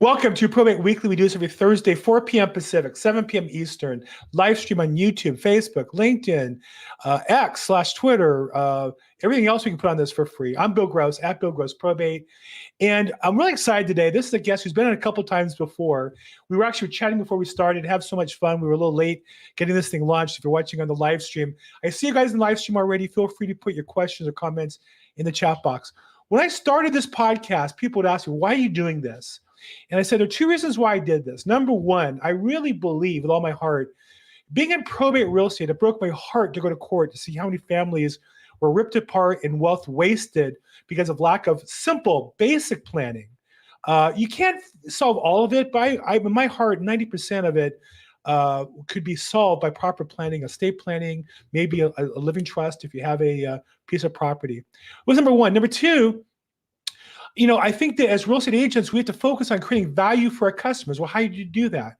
Welcome to Probate Weekly. We do this every Thursday, 4 p.m. Pacific, 7 p.m. Eastern. Live stream on YouTube, Facebook, LinkedIn, X/Twitter, everything else we can put on this for free. I'm Bill Gross, at Bill Gross Probate. And I'm really excited today. This is a guest who's been on a couple times before. We were actually chatting before we started, have so much fun. We were a little late getting this thing launched. If you're watching on the live stream, I see you guys in the live stream already. Feel free to put your questions or comments in the chat box. When I started this podcast, people would ask me, why are you doing this? And I said, there are two reasons why I did this. Number one, I really believe with all my heart, being in probate real estate, it broke my heart to go to court to see how many families were ripped apart and wealth wasted because of lack of simple, basic planning. You can't solve all of it, but in my heart, 90% of it could be solved by proper planning, estate planning, maybe a living trust if you have a piece of property. Was number one. Number two, I think that as real estate agents, we have to focus on creating value for our customers. Well, how do you do that?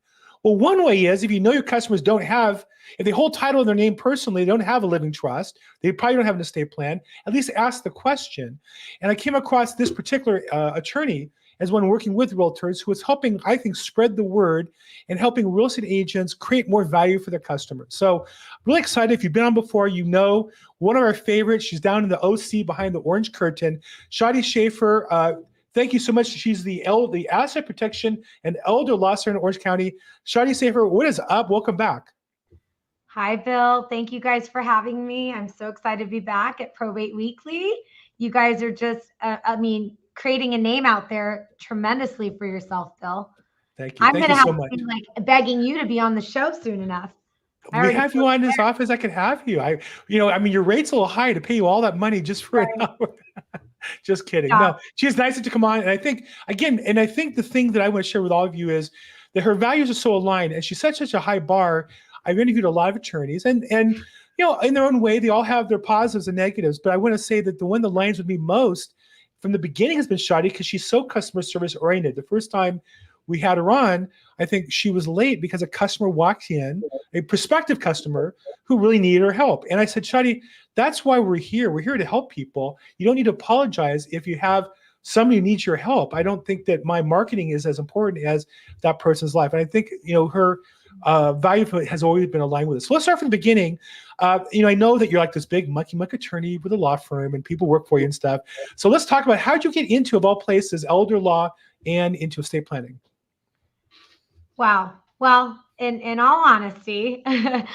Well, one way is if you know your customers if they hold title in their name personally, they don't have a living trust, they probably don't have an estate plan, at least ask the question. And I came across this particular attorney as one working with realtors who was helping, I think, spread the word and helping real estate agents create more value for their customers. So really excited. If you've been on before, one of our favorites, she's down in the OC behind the orange curtain, Shadi Shaffer. Thank you so much. She's the Asset Protection and Elder Law Center in Orange County. Shadi Shaffer, what is up? Welcome back. Hi, Bill. Thank you guys for having me. I'm so excited to be back at Probate Weekly. You guys are just, creating a name out there tremendously for yourself, Bill. Thank you. I'm going to have to be begging you to be on the show soon enough. We have you on as often as I could have you. Your rate's a little high to pay you all that money just for an hour. Just kidding. Yeah. No, she's nice to come on. And I think, the thing that I want to share with all of you is that her values are so aligned and she set such a high bar. I've interviewed a lot of attorneys and in their own way, they all have their positives and negatives. But I want to say that the one that aligns with me most from the beginning has been Shadi because she's so customer service oriented. The first time we had her on, I think she was late because a customer walked in, a prospective customer who really needed her help. And I said, Shadi, that's why we're here. We're here to help people. You don't need to apologize if you have somebody who needs your help. I don't think that my marketing is as important as that person's life. And I think, her value has always been aligned with it. So let's start from the beginning. I know that you're like this big mucky muck attorney with a law firm and people work for you and stuff. So let's talk about how did you get into, of all places, elder law and into estate planning? Wow. Well, in all honesty, I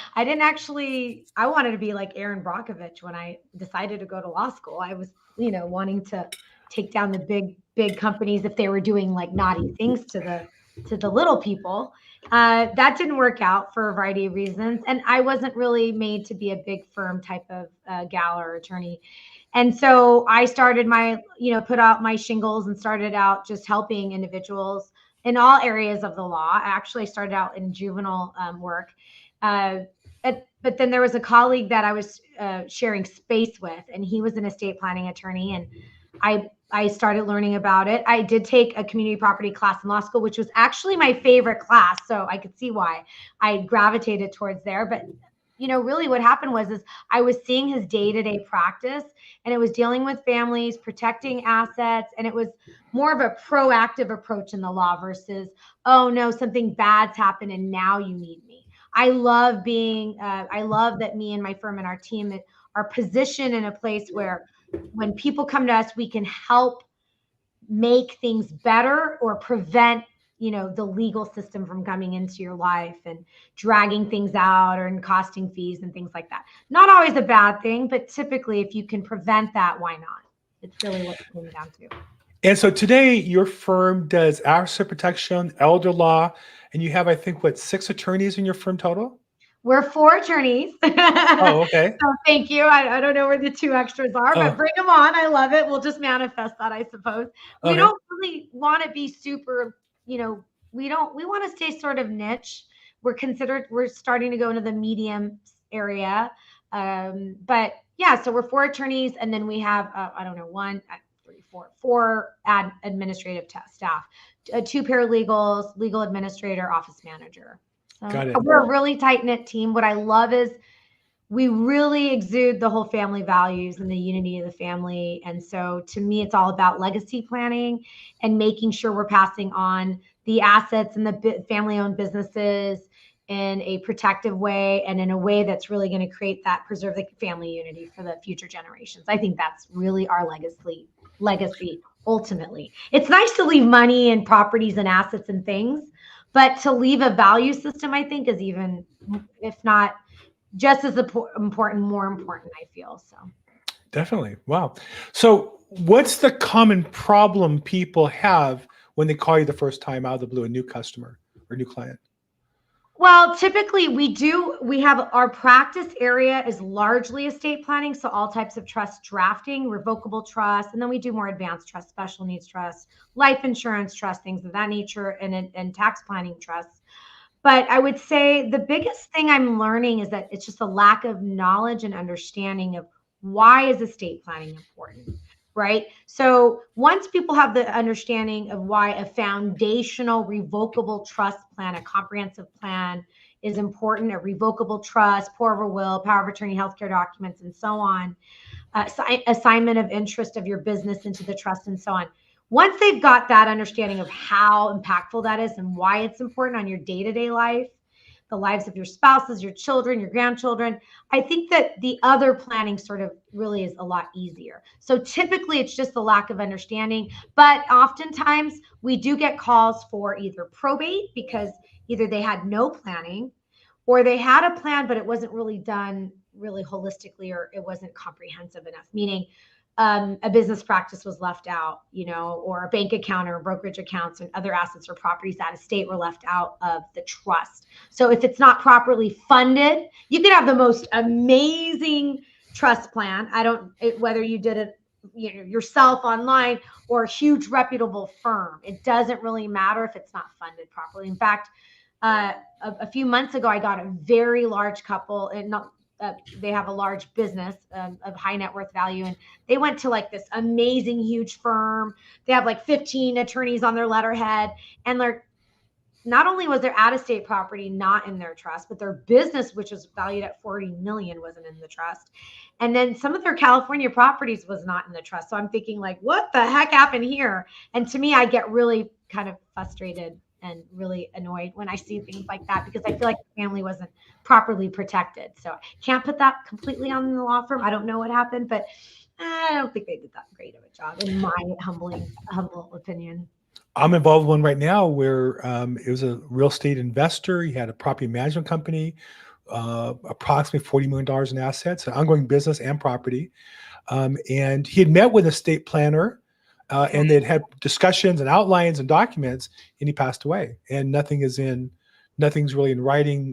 wanted to be like Aaron Brockovich when I decided to go to law school. I was, wanting to take down the big companies if they were doing like naughty things to the little people. That didn't work out for a variety of reasons. And I wasn't really made to be a big firm type of gal or attorney. And so I started put out my shingles and started out just helping individuals in all areas of the law. I actually started out in juvenile work. But then there was a colleague that I was sharing space with, and he was an estate planning attorney. And I started learning about it. I did take a community property class in law school, which was actually my favorite class. So I could see why I gravitated towards there. But, really what happened was I was seeing his day-to-day practice, and it was dealing with families, protecting assets. And it was more of a proactive approach in the law versus, oh no, something bad's happened and now you need me. I love that me and my firm and our team are positioned in a place where when people come to us, we can help make things better or prevent, the legal system from coming into your life and dragging things out and costing fees and things like that. Not always a bad thing, but typically if you can prevent that, why not? It's really what it comes down to. And so today your firm does asset protection, elder law, and you have, I think, 6 attorneys in your firm total? We're 4 attorneys. Oh, okay. So thank you. I don't know where the 2 extras are, but bring them on. I love it. We'll just manifest that, I suppose. We don't really want to be super, we want to stay sort of niche. We're starting to go into the medium area. But yeah, so we're 4 attorneys, and then we have, 4 administrative staff, 2 paralegals, legal administrator, office manager. So got it. We're a really tight-knit team. What I love is we really exude the whole family values and the unity of the family. And so to me, it's all about legacy planning and making sure we're passing on the assets and the family-owned businesses in a protective way and in a way that's really going to create that, preserve the family unity for the future generations. I think that's really our legacy ultimately. It's nice to leave money and properties and assets and things, but to leave a value system, I think, is even, if not just as important, more important, I feel. So Definitely. Wow. So what's the common problem people have when they call you the first time out of the blue, a new customer or new client? well, typically we have our practice area is largely estate planning. So all types of trust drafting, revocable trust, and then we do more advanced trust, special needs trust, life insurance trust, things of that nature, and tax planning trusts. But I would say the biggest thing I'm learning is that it's just a lack of knowledge and understanding of why is estate planning important, right? So once people have the understanding of why a foundational revocable trust plan, a comprehensive plan is important, a revocable trust, pour over will, power of attorney, healthcare documents, and so on, assignment of interest of your business into the trust and so on. Once they've got that understanding of how impactful that is and why it's important on your day-to-day life, the lives of your spouses, your children, your grandchildren, I think that the other planning sort of really is a lot easier. So typically it's just the lack of understanding, but oftentimes we do get calls for either probate because either they had no planning or they had a plan, but it wasn't really done really holistically, or it wasn't comprehensive enough, meaning a business practice was left out, or a bank account or brokerage accounts and other assets or properties out of state were left out of the trust. So if it's not properly funded, you could have the most amazing trust plan. Whether you did it yourself online or a huge reputable firm, it doesn't really matter if it's not funded properly. In fact, a few months ago, I got a very large couple, and they have a large business of high net worth value, and they went to like this amazing huge firm. They have like 15 attorneys on their letterhead, and not only was their out-of-state property not in their trust, but their business, which was valued at 40 million, wasn't in the trust. And then some of their California properties was not in the trust. So I'm thinking, like, what the heck happened here? And to me, I get really kind of frustrated and really annoyed when I see things like that, because I feel like the family wasn't properly protected. So I can't put that completely on the law firm. I don't know what happened, but I don't think they did that great of a job, in my humble opinion. I'm involved in one right now where it was a real estate investor. He had a property management company, approximately $40 million in assets, an ongoing business and property. And he had met with a estate planner, and they'd had discussions and outlines and documents, and he passed away. And nothing's really in writing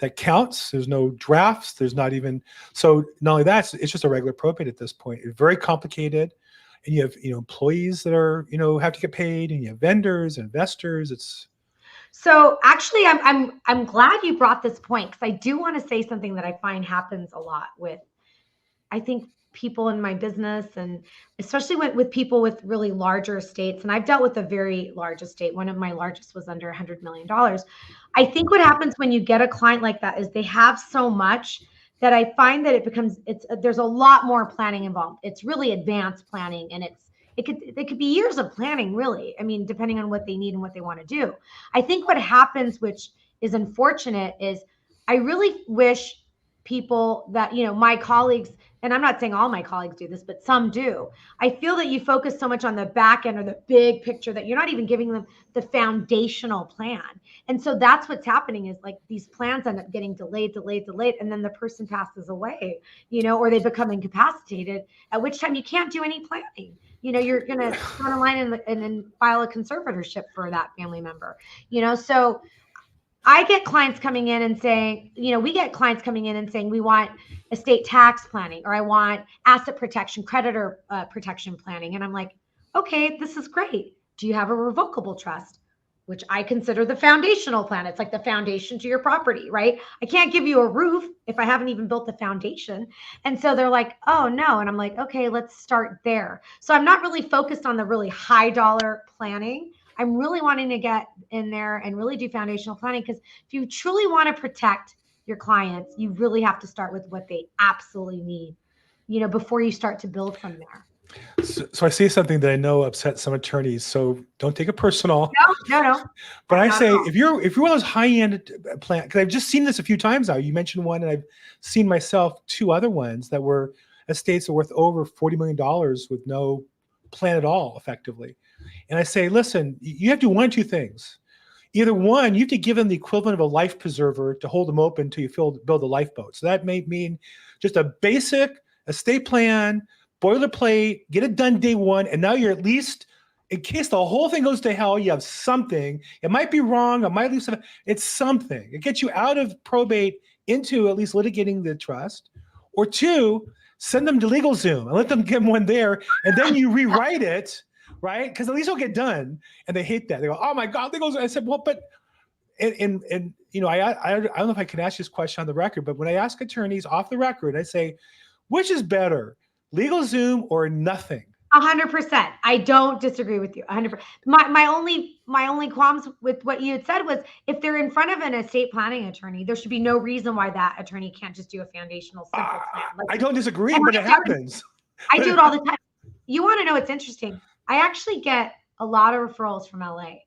that counts. There's no drafts. There's not even, so not only that, it's just a regular probate at this point. It's very complicated. And you have, employees that are, have to get paid, and you have vendors, investors. So actually, I'm glad you brought this point, because I do want to say something that I find happens a lot with, I think, people in my business, and especially with people with really larger estates. And I've dealt with a very large estate. One of my largest was under $100 million. I think what happens when you get a client like that is they have so much that I find that there's a lot more planning involved. It's really advanced planning, and it could be years of planning, really. I mean, depending on what they need and what they want to do. I think what happens, which is unfortunate, is I really wish people that, my colleagues, and I'm not saying all my colleagues do this, but some do. I feel that you focus so much on the back end or the big picture that you're not even giving them the foundational plan. And so that's what's happening, is like these plans end up getting delayed. And then the person passes away, or they become incapacitated, at which time you can't do any planning. You're going to turn a line and then file a conservatorship for that family member, so I get clients coming in and saying, we get clients coming in and saying, we want estate tax planning, or I want asset protection, creditor protection planning. And I'm like, okay, this is great. Do you have a revocable trust? Which I consider the foundational plan. It's like the foundation to your property, right? I can't give you a roof if I haven't even built the foundation. And so they're like, oh no. And I'm like, okay, let's start there. So I'm not really focused on the really high dollar planning. I'm really wanting to get in there and really do foundational planning, because if you truly want to protect your clients, you really have to start with what they absolutely need, before you start to build from there. So I say something that I know upsets some attorneys, so don't take it personal. No. But I Not say at all. if you're one of those high-end plan, because I've just seen this a few times now. You mentioned one, and I've seen myself 2 other ones that were estates that worth over $40 million with no plan at all, effectively. And I say, listen, you have to do one of 2 things. Either one, you have to give them the equivalent of a life preserver to hold them open until you build a lifeboat. So that may mean just a basic estate plan, boilerplate, get it done day one, and now you're at least, in case the whole thing goes to hell, you have something. It might be wrong, it might leave something. It's something. It gets you out of probate into at least litigating the trust. Or 2, send them to LegalZoom and let them get one there, and then you rewrite it, right? Because at least it'll get done. And they hate that. They go, "Oh my God!" They go. I said, "Well, but," and you know, I don't know if I can ask this question on the record, but when I ask attorneys off the record, I say, which is better, LegalZoom or nothing? 100%. I don't disagree with you. 100%. My only qualms with what you had said was if they're in front of an estate planning attorney, there should be no reason why that attorney can't just do a foundational simple plan. Like, I don't disagree, but it happens. I do it all the time. You want to know what's interesting? I actually get a lot of referrals from LA,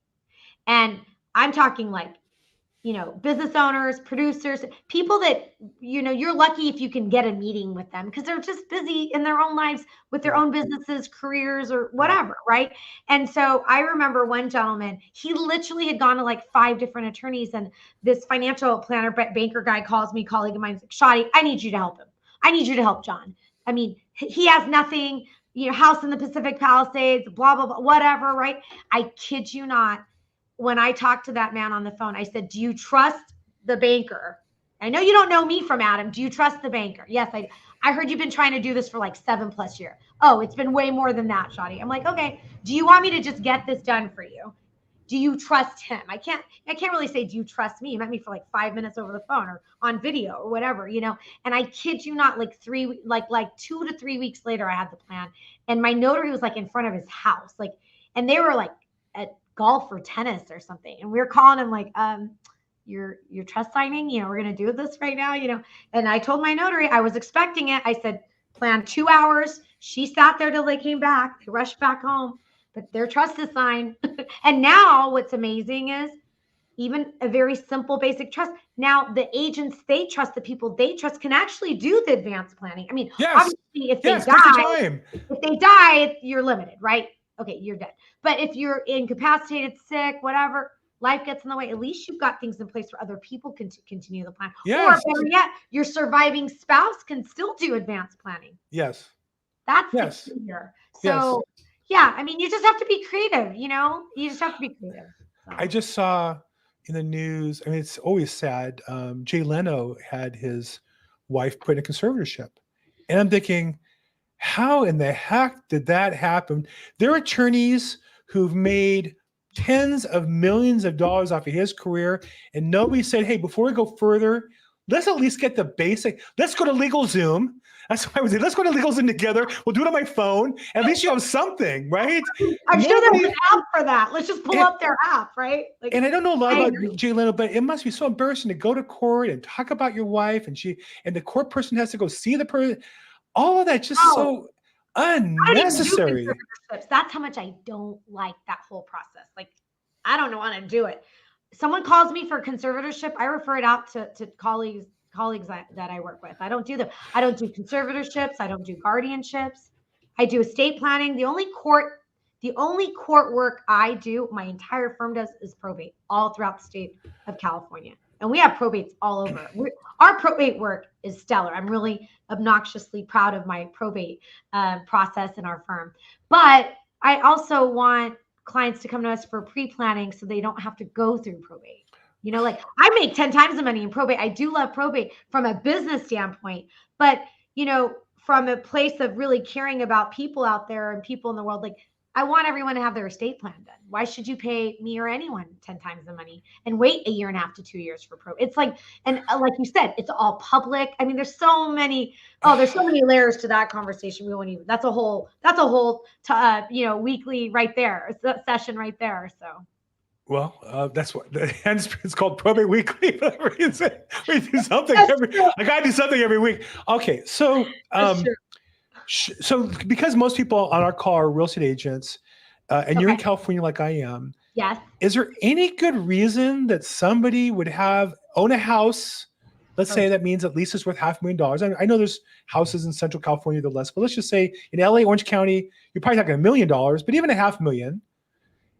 and I'm talking like, you know, business owners, producers, people that, you know, you're lucky if you can get a meeting with them because they're just busy in their own lives with their own businesses, careers, or whatever, right? And so I remember one gentleman, he literally had gone to like 5 different attorneys, and this financial planner, banker guy calls me, colleague of mine, like, Shadi, I need you to help him. I need you to help John. I mean, he has nothing, you know, house in the Pacific Palisades, blah, blah, blah, whatever, right? I kid you not. When I talked to that man on the phone, I said, do you trust the banker? I know you don't know me from Adam. Do you trust the banker? Yes, I heard you've been trying to do this for like 7+ years. Oh, it's been way more than that, Shadi. I'm like, okay, do you want me to just get this done for you? Do you trust him? I can't really say, do you trust me? You met me for like 5 minutes over the phone or on video or whatever, you know? And I kid you not, like 2 to 3 weeks later, I had the plan, and my notary was like in front of his house. Like, and they were like at golf or tennis or something. And we were calling him like, your trust signing, you know, we're going to do this right now, you know? And I told my notary, I was expecting it. I said, plan 2 hours. She sat there till they came back. They rushed back home, but their trust is signed. And now what's amazing is even a very simple, basic trust. Now the agents they trust, the people they trust can actually do the advanced planning. I mean, obviously if they die, you're limited, right? Okay, you're dead. But if you're incapacitated, sick, whatever, life gets in the way, at least you've got things in place where other people can continue the plan. Yes. Or better yet, your surviving spouse can still do advanced planning. Yes. That's the key here. So, yeah, I mean, you just have to be creative, you know? You just have to be creative. So. I just saw in the news, I mean, it's always sad. Jay Leno had his wife put in a conservatorship. And I'm thinking, how in the heck did that happen? There are attorneys who've made tens of millions of dollars off of his career, and nobody said, hey, before we go further, let's at least get the basic. Let's go to LegalZoom. That's why I would say, let's go to LegalZoom together. We'll do it on my phone. At least you have something, right? I'm sure there's an app for that. Let's just pull up their app, right? Like, and I don't know a lot about Jay Leno, but it must be so embarrassing to go to court and talk about your wife, and the court person has to go see the person. All of that just so unnecessary. That's how much I don't like that whole process. Like, I don't want to do it. Someone calls me for a conservatorship, I refer it out to colleagues that I work with. I don't do them. I don't do conservatorships. I don't do guardianships. I do estate planning. The only court work I do, my entire firm does, is probate all throughout the state of California. And we have probates all over. Our probate work is stellar. I'm really obnoxiously proud of my probate process in our firm. But I also want clients to come to us for pre-planning so they don't have to go through probate. You know, like I make 10 times the money in probate. I do love probate from a business standpoint, but, you know, from a place of really caring about people out there and people in the world, like I want everyone to have their estate plan done. Why should you pay me or anyone 10 times the money and wait 1.5 years to 2 years for probate? It's like, and like you said, it's all public. I mean, there's so many layers to that conversation. We won't even, that's a whole, weekly right there, session right there. So. Well, that's what it's called, Probate Weekly. We do something I gotta do something every week. Okay, so So because most people on our call are real estate agents, and you're in Okay. California like I am, Yes. is there any good reason that somebody would own a house? Let's say that means at least it's worth $500,000. I know there's houses in Central California that are less, but let's just say in LA, Orange County, you're probably talking $1 million, but even $500,000.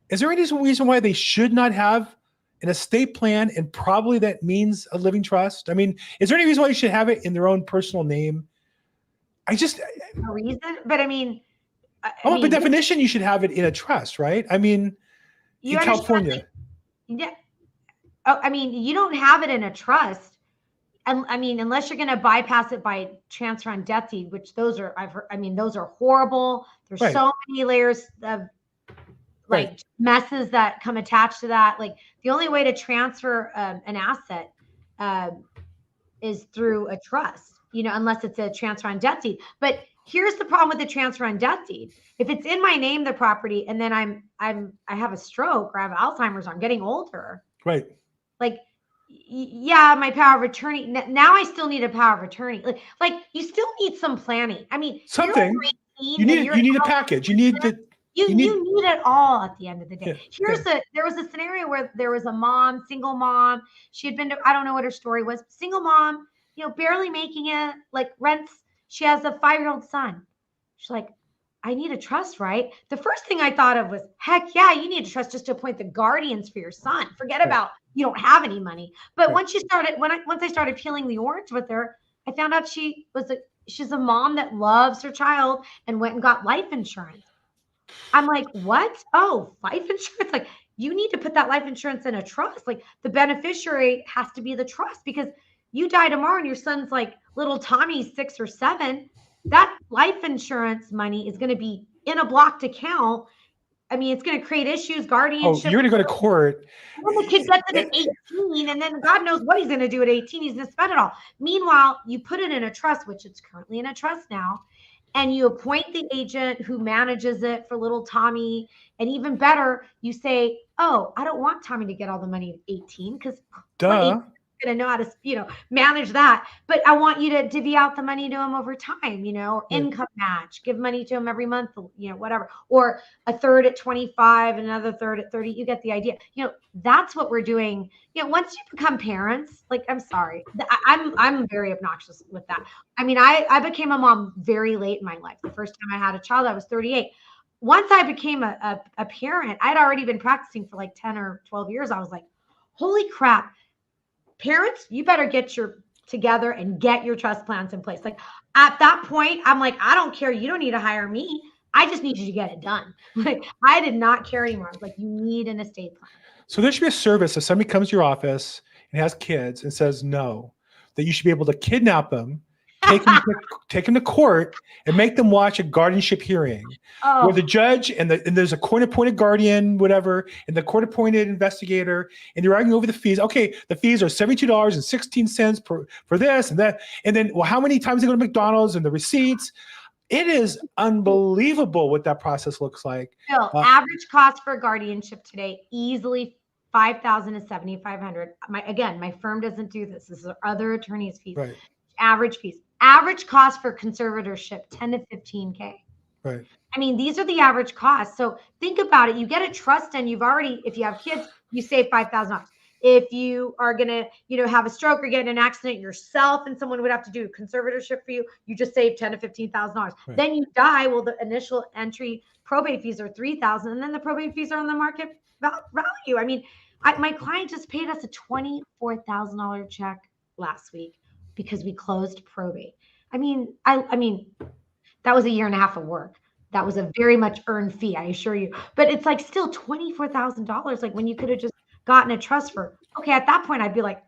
Is there any reason why they should not have an estate plan, and probably that means a living trust? I mean, is there any reason why you should have it in their own personal name? A reason, but I mean, by definition, you should have it in a trust, right? I mean, in California. Yeah. Oh, I mean, you don't have it in a trust. And I mean, unless you're going to bypass it by transfer on death deed, which those are, I've heard, I mean, those are horrible. There's so many layers of like messes that come attached to that. Like the only way to transfer an asset is through a trust, unless it's a transfer on death deed. But here's the problem with the transfer on death deed. If it's in my name, the property, and then I have a stroke or I have Alzheimer's, or I'm getting older. Right. Like, yeah, my power of attorney. Now I still need a power of attorney. Like you still need some planning. I mean, something. You need a package. You need it all at the end of the day. There was a scenario where there was a single mom. She had been to, I don't know what her story was. Single mom, barely making it, like rents. She has a 5-year-old son. She's like, I need a trust, right? The first thing I thought of was, heck yeah, you need a trust just to appoint the guardians for your son. Forget about you don't have any money. But once I started peeling the orange with her, I found out she's a mom that loves her child and went and got life insurance. I'm like, what? Oh, life insurance? Like, you need to put that life insurance in a trust. Like, the beneficiary has to be the trust, because you die tomorrow and your son's like little Tommy's 6 or 7. That life insurance money is going to be in a blocked account. I mean, it's going to create issues, guardianship. Oh, you're going to go to court. When the kid gets it at 18, and then God knows what he's going to do at 18. He's going to spend it all. Meanwhile, you put it in a trust, which it's currently in a trust now, and you appoint the agent who manages it for little Tommy. And even better, you say, oh, I don't want Tommy to get all the money at 18, because going to know how to, manage that. But I want you to divvy out the money to him over time, income match, give money to him every month, whatever, or a third at 25, another third at 30. You get the idea. That's what we're doing. Once you become parents, like, I'm sorry, I'm very obnoxious with that. I mean, I became a mom very late in my life. The first time I had a child, I was 38. Once I became a parent, I'd already been practicing for like 10 or 12 years. I was like, holy crap. Parents, you better get together and get your trust plans in place. Like, at that point, I'm like, I don't care. You don't need to hire me. I just need you to get it done. Like, I did not care anymore. I was like, you need an estate plan. So there should be a service if somebody comes to your office and has kids and says no, that you should be able to kidnap them, take them to court, and make them watch a guardianship hearing where the judge and there's a court-appointed guardian, whatever, and the court-appointed investigator, and they're arguing over the fees. Okay, the fees are $72.16 for this and that, and then how many times they go to McDonald's and the receipts. It is unbelievable what that process looks like. Bill, average cost for guardianship today, easily $5,000 to $7,500. My firm doesn't do this. This is other attorneys' fees. Right. Average fees. Average cost for conservatorship, 10 to 15K. Right. I mean, these are the average costs. So think about it. You get a trust, and if you have kids, you save $5,000. If you are going to, have a stroke or get in an accident yourself and someone would have to do conservatorship for you, you just save $10,000 to $15,000. Right. Then you die. Well, the initial entry probate fees are $3,000, and then the probate fees are on the market value. I mean, my client just paid us a $24,000 check last week because we closed probate. I mean, that was a year and a half of work. That was a very much earned fee, I assure you. But it's like still $24,000. Like, when you could have just gotten a trust for, okay, at that point I'd be like,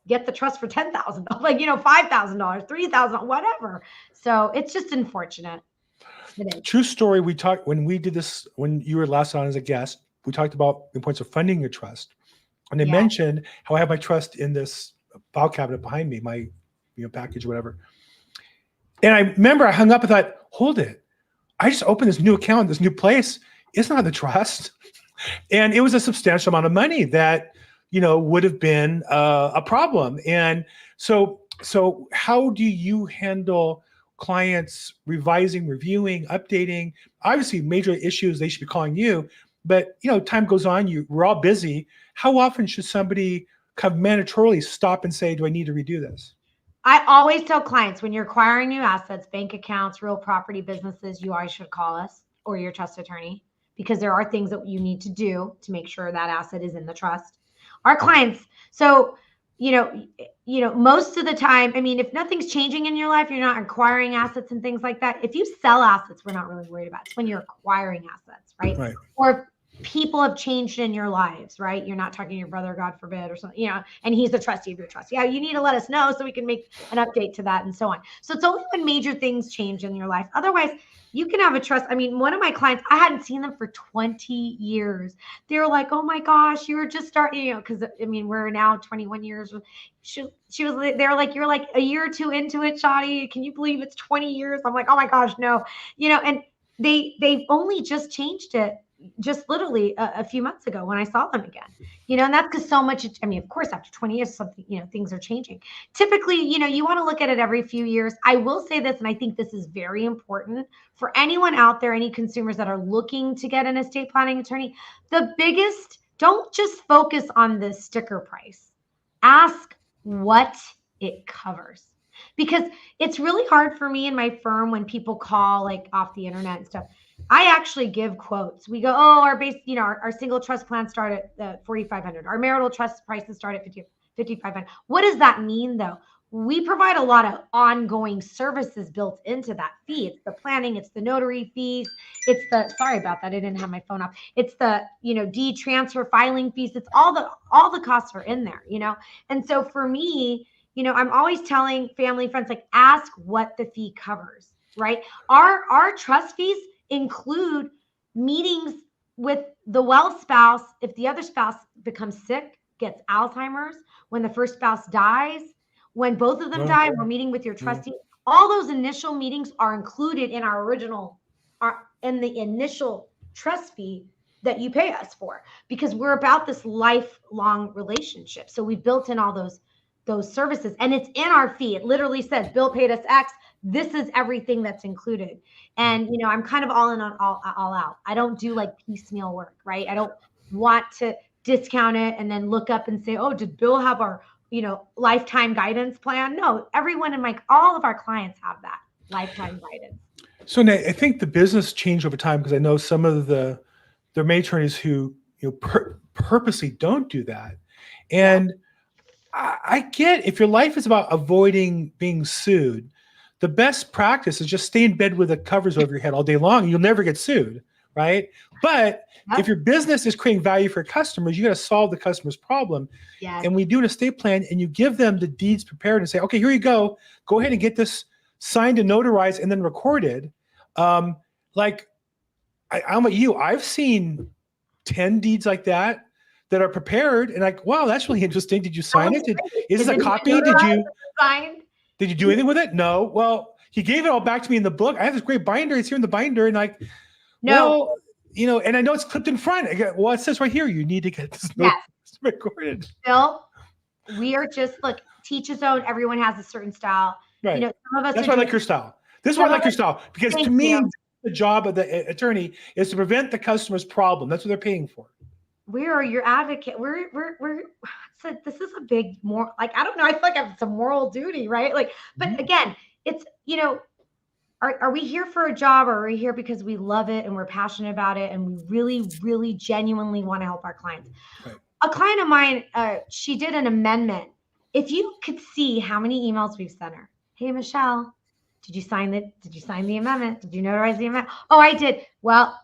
get the trust for $10,000, like, $5,000, $3,000, whatever. So it's just unfortunate. True story. We talked when we did this, when you were last on as a guest, we talked about the importance of funding your trust. And they mentioned how I have my trust in this file cabinet behind me, my package, whatever. And I remember I hung up and thought, hold it. I just opened this new account, this new place. It's not the trust. And it was a substantial amount of money that, would have been a problem. And so how do you handle clients revising, reviewing, updating? Obviously, major issues, they should be calling you. But time goes on. We're all busy. How often should somebody kind of mandatorily stop and say, "Do I need to redo this?" I always tell clients, when you're acquiring new assets, bank accounts, real property, businesses, you always should call us or your trust attorney, because there are things that you need to do to make sure that asset is in the trust. Our clients, so most of the time, I mean, if nothing's changing in your life, you're not acquiring assets and things like that. If you sell assets, we're not really worried about it. It's when you're acquiring assets, right? Right. Or people have changed in your lives, right? You're not talking to your brother, God forbid, or something, and he's the trustee of your trust. Yeah, you need to let us know so we can make an update to that and so on. So it's only when major things change in your life. Otherwise, you can have a trust. I mean, one of my clients, I hadn't seen them for 20 years. They were like, "Oh my gosh, you were just starting," because I mean, we're now 21 years. She was, they were like, "You're like a year or two into it, Shadi. Can you believe it's 20 years?" I'm like, "Oh my gosh, no." And they've only just changed it just literally a few months ago when I saw them again, and that's because so much, I mean, of course, after 20 years, something, things are changing. Typically, you want to look at it every few years. I will say this, and I think this is very important for anyone out there, any consumers that are looking to get an estate planning attorney. Don't just focus on the sticker price. Ask what it covers. Because it's really hard for me and my firm when people call like off the internet and stuff. I actually give quotes. We go, "Oh, our base, our single trust plans start at $4,500. Our marital trust prices start at $5,500. What does that mean, though? We provide a lot of ongoing services built into that fee. It's the planning, it's the notary fees, sorry about that, I didn't have my phone off. It's the, deed transfer filing fees. It's all the costs are in there, And so for me, I'm always telling family friends, like, ask what the fee covers, right? Our trust fees include meetings with the well spouse if the other spouse becomes sick, gets Alzheimer's, when the first spouse dies, when both of them die, we're meeting with your trustee. All those initial meetings are included in in the initial trust fee that you pay us for, because we're about this lifelong relationship. So we built in all those services, and it's in our fee. It literally says, "Bill paid us X. This is everything that's included." And, I'm kind of all in on all out. I don't do like piecemeal work, right? I don't want to discount it and then look up and say, "Oh, did Bill have our, lifetime guidance plan?" No, everyone in all of our clients have that lifetime guidance. So now, I think the business changed over time, because I know some of there are many attorneys who purposely don't do that. And I get, if your life is about avoiding being sued, the best practice is just stay in bed with the covers over your head all day long, and you'll never get sued, right? But if your business is creating value for customers, you got to solve the customer's problem. Yes. And we do an estate plan, and you give them the deeds prepared and say, "Okay, here you go. Go ahead and get this signed and notarized and then recorded." I'm like you. I've seen 10 deeds like that are prepared, and like, wow, that's really interesting. Did you sign it? Is this a copy? Did you do anything with it? No. Well, he gave it all back to me in the book. I have this great binder. It's here in the binder, and like, no, and I know it's clipped in front. Well, it says right here, you need to get this recorded. Bill, we are just, look, teach his own. Everyone has a certain style. Right. Some of us. That's why I like your style. This is why I like your style, because to me, the job of the attorney is to prevent the customer's problem. That's what they're paying for. We are your advocate. This is a big I don't know. I feel like I have some moral duty, right? But again, it's, are we here for a job, or are we here because we love it and we're passionate about it and we really, really genuinely want to help our clients? Right. A client of mine, she did an amendment. If you could see how many emails we've sent her. "Hey, Michelle, did you sign the amendment? Did you notarize the amendment?" "Oh, I did." Well,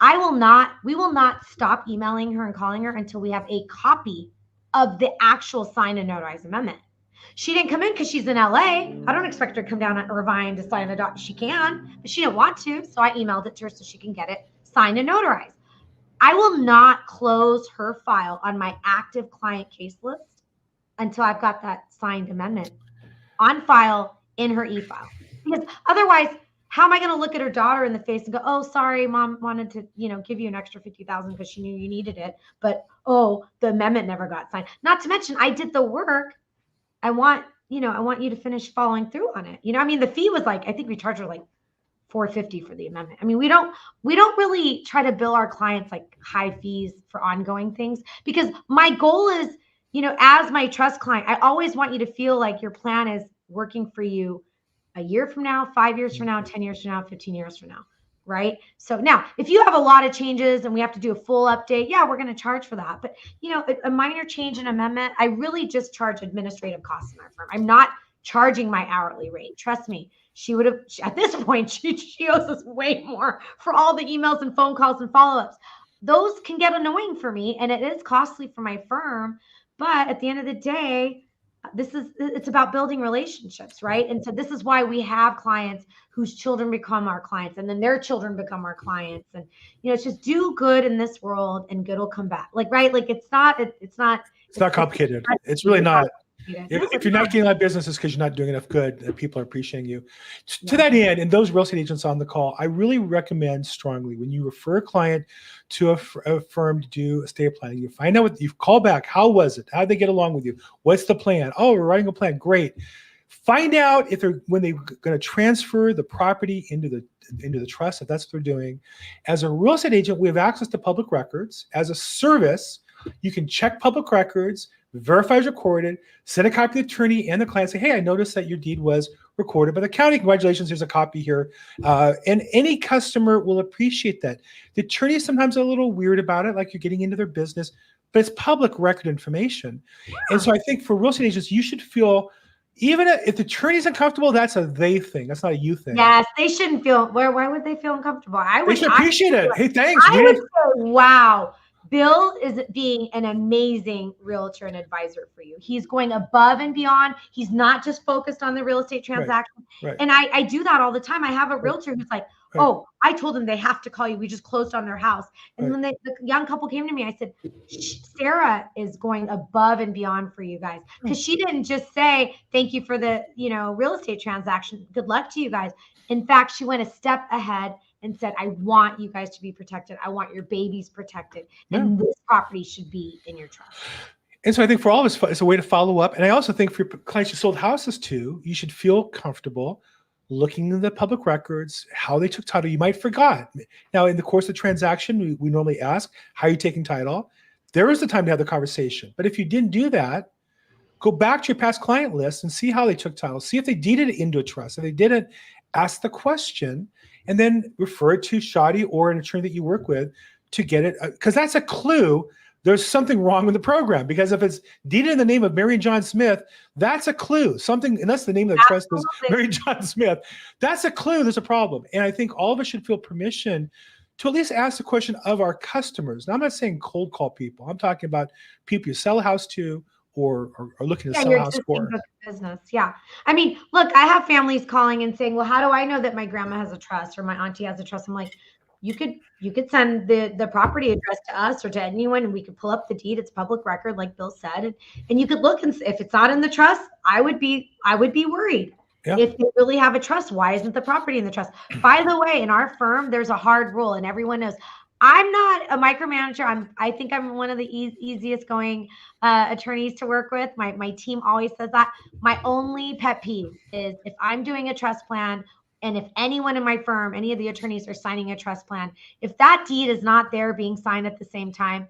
we will not stop emailing her and calling her until we have a copy of the actual signed and notarized amendment. She didn't come in because she's in LA. I don't expect her to come down at Irvine to sign the doc. She can, but she didn't want to. So I emailed it to her so she can get it signed and notarized. I will not close her file on my active client case list until I've got that signed amendment on file in her e-file. Because otherwise, how am I going to look at her daughter in the face and go, "Oh, sorry, Mom wanted to, give you an extra $50,000 because she knew you needed it, but the amendment never got signed." Not to mention, I did the work. I want I want you to finish following through on it. I mean, the fee was like, I think we charged her like $450 for the amendment. I mean, we don't really try to bill our clients like high fees for ongoing things, because my goal is, as my trust client, I always want you to feel like your plan is working for you a year from now, 5 years from now, 10 years from now, 15 years from now. Right. So now if you have a lot of changes and we have to do a full update, yeah, we're going to charge for that. But, a minor change and amendment, I really just charge administrative costs in our firm. I'm not charging my hourly rate. Trust me. She would have, at this point, she owes us way more for all the emails and phone calls and follow-ups. Those can get annoying for me, and it is costly for my firm. But at the end of the day, it's about building relationships, right? And so this is why we have clients whose children become our clients, and then their children become our clients. And, it's just do good in this world and good will come back. Like, right. Like it's not complicated. It's really not. If you're not getting that business, it's because you're not doing enough good and people are appreciating you. To that end, and those real estate agents on the call, I really recommend strongly when you refer a client to a firm to do estate planning, you find out what you call back. How was it? How did they get along with you? What's the plan? Oh, we're writing a plan. Great. Find out when they're going to transfer the property into the trust, if that's what they're doing. As a real estate agent, we have access to public records. As a service, you can check public records, verify it's recorded, send a copy to the attorney and the client, say, hey, I noticed that your deed was recorded by the county. Congratulations, here's a copy here. And any customer will appreciate that. The attorney is sometimes a little weird about it, like you're getting into their business, but it's public record information. Yeah. And so I think for real estate agents, you should feel, even if the attorney's uncomfortable, that's a they thing. That's not a you thing. Yes, they shouldn't feel, why would they feel uncomfortable? They should appreciate it. Hey, thanks. I would say, wow. Bill is being an amazing realtor and advisor for you. He's going above and beyond. He's not just focused on the real estate transaction. Right. And I do that all the time. I have a realtor who's like, oh, I told them they have to call you. We just closed on their house. And when the young couple came to me, I said, Sarah is going above and beyond for you guys. Because she didn't just say, thank you for the, real estate transaction. Good luck to you guys. In fact, she went a step ahead and said, I want you guys to be protected. I want your babies protected. And this property should be in your trust. And so I think for all of us, it's a way to follow up. And I also think for your clients you sold houses to, you should feel comfortable looking at the public records, how they took title. You might forgot. Now, in the course of the transaction, we normally ask, how are you taking title? There is the time to have the conversation. But if you didn't do that, go back to your past client list and see how they took title. See if they deeded it into a trust. If they didn't, ask the question, and then refer it to Shadi or an attorney that you work with to get it, because that's a clue there's something wrong with the program. Because if it's deeded in the name of Mary and John Smith, that's a clue. Something, and that's the name of the trust is Mary John Smith. That's a clue there's a problem. And I think all of us should feel permission to at least ask the question of our customers. Now, I'm not saying cold call people. I'm talking about people you sell a house to or looking to sell a house for. Business. Yeah. I mean, look, I have families calling and saying, well, how do I know that my grandma has a trust or my auntie has a trust? I'm like, you could send the property address to us or to anyone, and we could pull up the deed. It's public record, like Bill said, and you could look, and if it's not in the trust, I would be worried. Yeah. If they really have a trust, why isn't the property in the trust? By the way, in our firm, there's a hard rule, and everyone knows I'm not a micromanager. I think I'm one of the easiest going attorneys to work with. My team always says that. My only pet peeve is if I'm doing a trust plan, and if anyone in my firm, any of the attorneys are signing a trust plan, if that deed is not there being signed at the same time,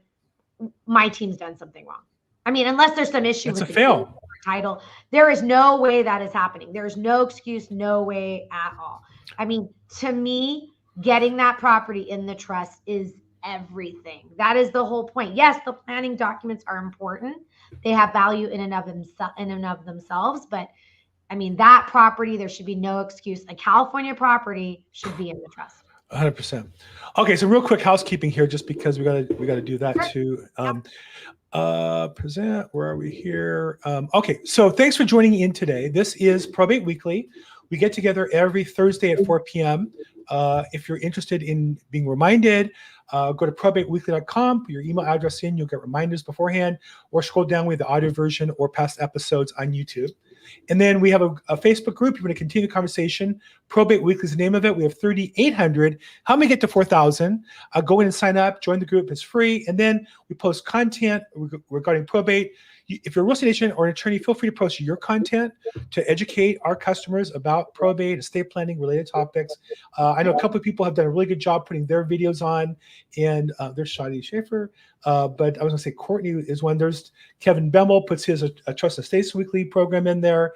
my team's done something wrong. I mean, unless there's some issue with the title, there is no way that is happening. There is no excuse, no way at all. I mean, to me, getting that property in the trust is everything. That is the whole point. Yes, the planning documents are important. They have value in and of themselves, but I mean, that property, there should be no excuse. A California property should be in the trust. 100%. Okay, so real quick housekeeping here, just because we gotta do that too. Present. Where are we here? Okay, so thanks for joining in today. This is Probate Weekly. We get together every Thursday at 4 p.m. If you're interested in being reminded, go to probateweekly.com, put your email address in, you'll get reminders beforehand, or scroll down with the audio version or past episodes on YouTube. And then we have a Facebook group. You're going to continue the conversation. Probate Weekly is the name of it. We have 3,800. How many get to 4,000? Go in and sign up. Join the group. It's free. And then We post content regarding probate. If you're a real estate agent or an attorney, feel free to post your content to educate our customers about probate, estate planning, related topics. I know a couple of people have done a really good job putting their videos on, and there's Shadi Shaffer. But I was going to say Courtney is one. There's Kevin Bemmel puts his a Trust Estates Weekly program in there.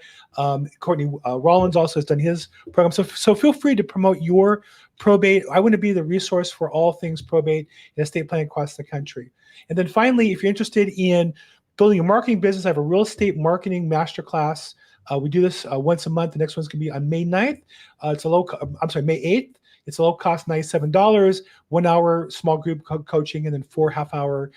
Courtney Rollins also has done his program. So feel free to promote your probate. I want to be the resource for all things probate and estate planning across the country. And then finally, if you're interested in building a marketing business, I have a real estate marketing masterclass. We do this once a month. The next one's going to be on May 9th. May 8th. It's a low cost, $97, 1 hour small group coaching, and then 4 half-hour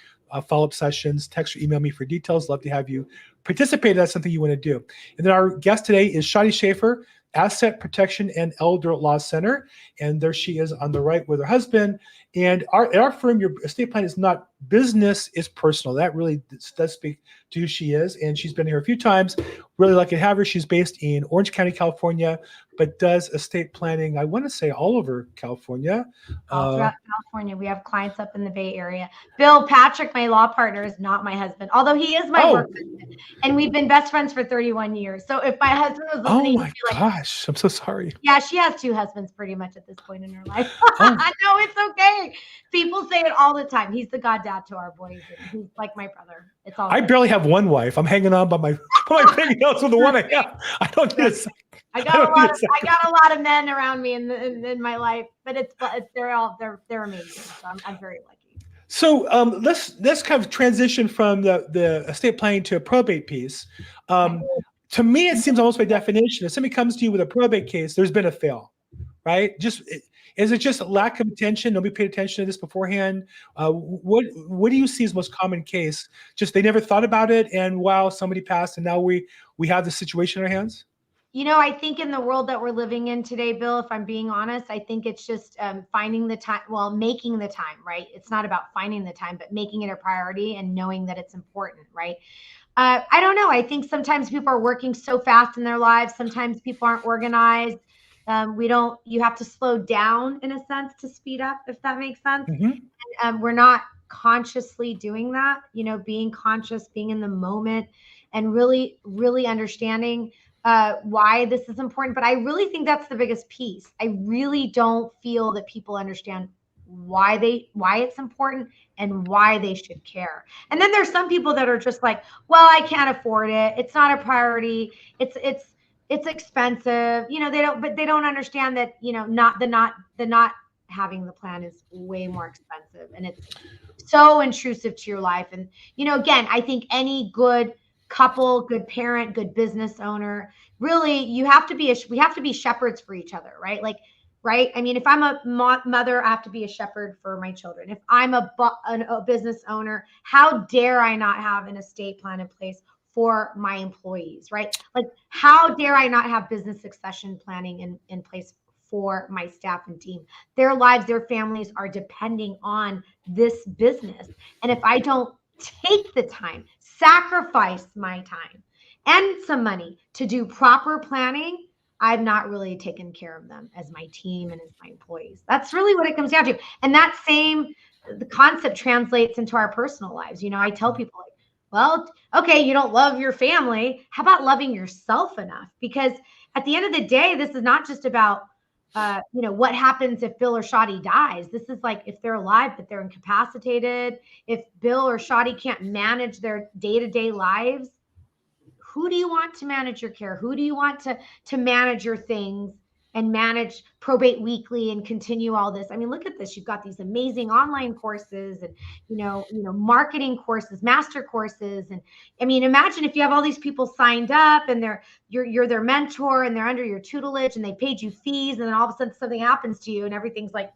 follow-up sessions. Text or email me for details. Love to have you participate if that's something you want to do. And then our guest today is Shadi Shaffer, Asset Protection and Elder Law Center. And there she is on the right with her husband. And at our firm, your estate plan is not business, it's personal. That really does speak to who she is. And she's been here a few times. Really lucky to have her. She's based in Orange County, California, but does estate planning, I want to say, all over California. All throughout California. We have clients up in the Bay Area. Bill Patrick, my law partner, is not my husband, although he is my work husband. And we've been best friends for 31 years. So if my husband was listening, oh my gosh, I'm so sorry. Yeah, she has 2 husbands pretty much at this point in her life. No, it's okay. People say it all the time. He's the goddad to our boys. He's like my brother. It's all. I barely have one wife. I'm hanging on by my fingernails with the one I have. I don't need a second. I got a lot of men around me in my life, but they're amazing. So I'm very lucky. So let's kind of transition from the estate planning to a probate piece. To me, it seems almost by definition, if somebody comes to you with a probate case, there's been a fail, right? Is it just a lack of attention? Nobody paid attention to this beforehand. What do you see as the most common case? Just they never thought about it, and wow, somebody passed, and now we have the situation in our hands. I think in the world that we're living in today, Bill, if I'm being honest, I think it's just finding the time, making the time, right? It's not about finding the time, but making it a priority and knowing that it's important, right? I don't know. I think sometimes people are working so fast in their lives. Sometimes people aren't organized. You have to slow down in a sense to speed up, if that makes sense. Mm-hmm. And we're not consciously doing that, being conscious, being in the moment, and really, really understanding why this is important. But I really think that's the biggest piece. I really don't feel that people understand why it's important and why they should care. And then there's some people that are just like, well, I can't afford it. It's not a priority. It's expensive. They don't understand that, not having the plan is way more expensive, and it's so intrusive to your life. And, again, I think any good couple, good parent, good business owner, really, we have to be shepherds for each other, right? Right? I mean, if I'm a mother, I have to be a shepherd for my children. If I'm a business owner, how dare I not have an estate plan in place for my employees, right? How dare I not have business succession planning in place for my staff and team? Their lives, their families are depending on this business. And if I don't take the time, sacrifice my time and some money to do proper planning, I've not really taken care of them as my team and as my employees. That's really what it comes down to. And the concept translates into our personal lives. I tell people, well, okay, you don't love your family. How about loving yourself enough? Because at the end of the day, this is not just about, what happens if Bill or Shadi dies. This is like if they're alive, but they're incapacitated. If Bill or Shadi can't manage their day-to-day lives, who do you want to manage your care? Who do you want to manage your things and manage Probate Weekly and continue all this? I mean, look at this. You've got these amazing online courses and, marketing courses, master courses. And I mean, imagine if you have all these people signed up and you're their mentor and they're under your tutelage and they paid you fees. And then all of a sudden something happens to you and everything's like,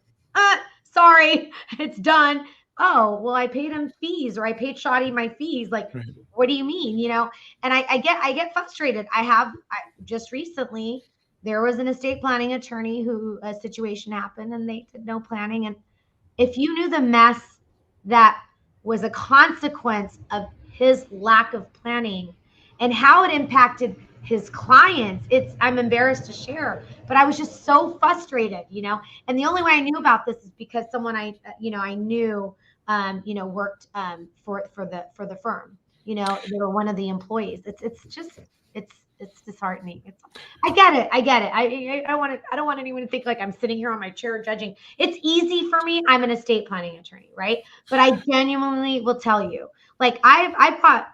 sorry, it's done. Oh, well, I paid him fees, or I paid Shadi my fees. Right. What do you mean? And I get frustrated. Just recently, there was an estate planning attorney who a situation happened and they did no planning. And if you knew the mess that was a consequence of his lack of planning and how it impacted his clients, I'm embarrassed to share, but I was just so frustrated, and the only way I knew about this is because someone I knew worked for the firm. They were one of the employees. It's disheartening. I get it. I get it. I don't want anyone to think like I'm sitting here on my chair judging. It's easy for me. I'm an estate planning attorney, right? But I genuinely will tell you, like I bought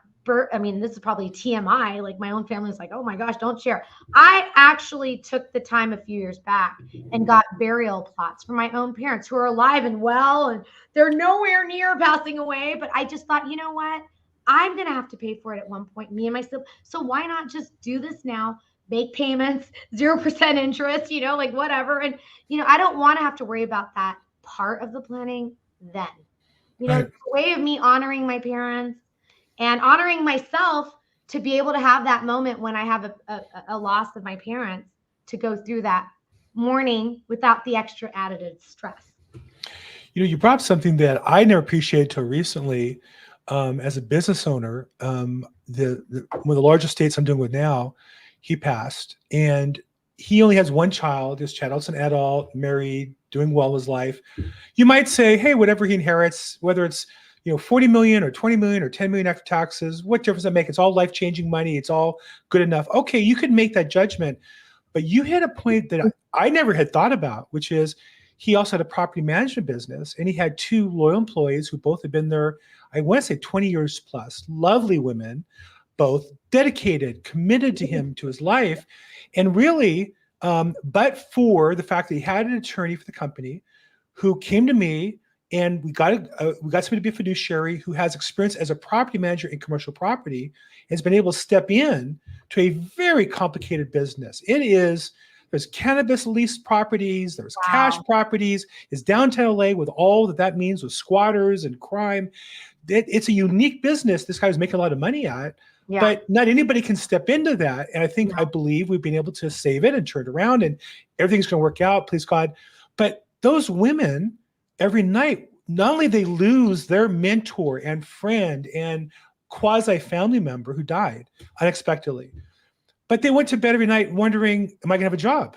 I mean, this is probably TMI. Like my own family is like, oh my gosh, don't share. I actually took the time a few years back and got burial plots for my own parents who are alive and well, and they're nowhere near passing away. But I just thought, you know what? I'm going to have to pay for it at one point, me and my sibling. So why not just do this now? Make payments, 0% interest, like whatever. And, I don't want to have to worry about that part of the planning then. Right. It's a way of me honoring my parents and honoring myself to be able to have that moment when I have a loss of my parents, to go through that mourning without the extra added stress. You brought up something that I never appreciated till recently. As a business owner, one of the largest estates I'm doing with now, he passed, and he only has one child. This child's an adult, married, doing well in his life. You might say, hey, whatever he inherits, whether it's 40 million or 20 million or 10 million after taxes, what difference does that make? It's all life-changing money. It's all good enough. Okay, you could make that judgment, but you hit a point that I never had thought about, which is he also had a property management business, and he had 2 loyal employees who both had been there, I want to say 20 years plus, lovely women, both dedicated, committed to him, to his life. And really, but for the fact that he had an attorney for the company who came to me, and we got somebody to be a fiduciary who has experience as a property manager in commercial property, and has been able to step in to a very complicated business. There's cannabis leased properties, there's cash properties, it's downtown LA with all that means with squatters and crime. It's a unique business this guy was making a lot of money at, but not anybody can step into that. And I believe we've been able to save it and turn it around, and everything's going to work out, please God. But those women, every night, not only they lose their mentor and friend and quasi-family member who died unexpectedly, but they went to bed every night wondering, am I going to have a job?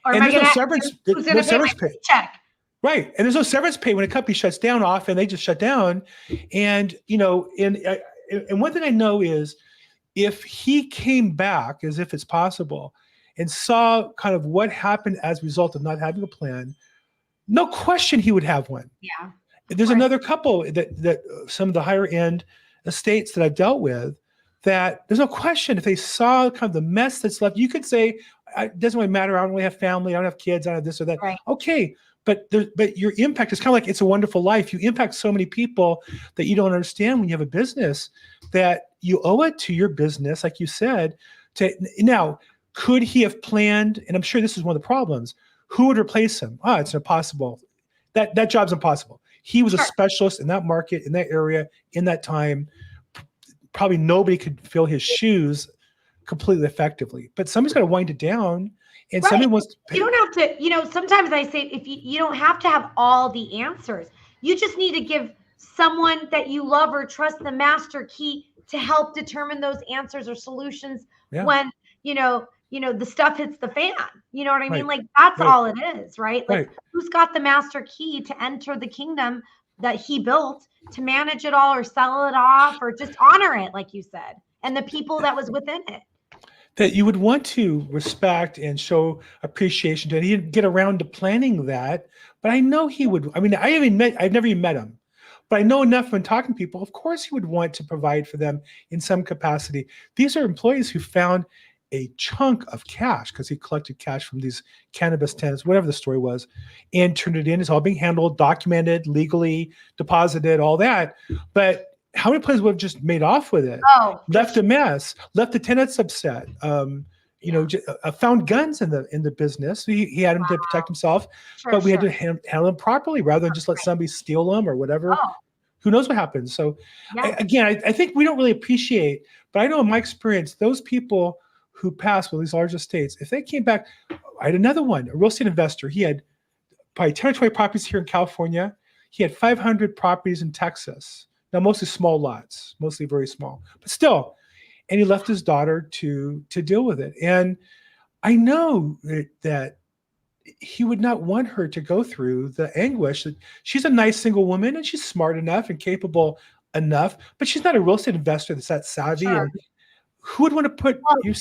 Or and am there's no severance pay? Check. Right. And there's no severance pay when a company shuts down off, and they just shut down. And, and one thing I know is if he came back, as if it's possible, and saw kind of what happened as a result of not having a plan, no question he would have one. Yeah. There's another couple that some of the higher end estates that I've dealt with, that there's no question if they saw kind of the mess that's left, you could say, it doesn't really matter. I don't really have family. I don't have kids. I don't have this or that. Right. Okay. But your impact is kind of like It's a Wonderful Life. You impact so many people that you don't understand when you have a business, that you owe it to your business, like you said. Now, could he have planned, and I'm sure this is one of the problems, who would replace him? It's impossible. That job's impossible. He was a specialist in that market, in that area, in that time. Probably nobody could fill his shoes completely effectively, but somebody's got to wind it down, and somebody wants to pay. You don't have to, sometimes I say, if you don't have to have all the answers. You just need to give someone that you love or trust the master key to help determine those answers or solutions when, the stuff hits the fan. You know what I mean? Like, that's all it is, right? Like, who's got the master key to enter the kingdom that he built, to manage it all or sell it off or just honor it, like you said, and the people that was within it. That you would want to respect and show appreciation to. And he didn't get around to planning that, but I know he would. I mean, I've never even met him, but I know enough when talking to people. Of course, he would want to provide for them in some capacity. These are employees who found a chunk of cash because he collected cash from these cannabis tenants, whatever the story was, and turned it in. It's all being handled, documented, legally deposited, all that. But how many places would have just made off with it? Left a mess, left the tenants upset. Found guns in the business. He had them to protect himself, but we had to handle them properly rather than just let somebody steal them or whatever. Who knows what happens? So I think we don't really appreciate, but I know in my experience, those people who passed with these large estates, if they came back, I had another one, a real estate investor. He had probably 10 or 20 properties here in California. He had 500 properties in Texas. Now, mostly small lots, mostly very small, but still. And he left his daughter to deal with it. And I know that he would not want her to go through the anguish. She's a nice single woman and she's smart enough and capable enough, but she's not a real estate investor that's that savvy. Sure. And who would want to put you?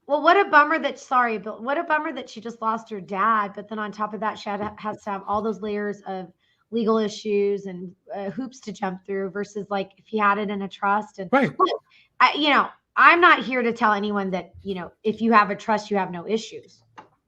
Well, what a bummer that, sorry, but what a bummer that she just lost her dad. But then on top of that, she has to have all those layers of legal issues and hoops to jump through versus like if he had it in a trust. And right. Look, I'm not here to tell anyone that, if you have a trust, you have no issues.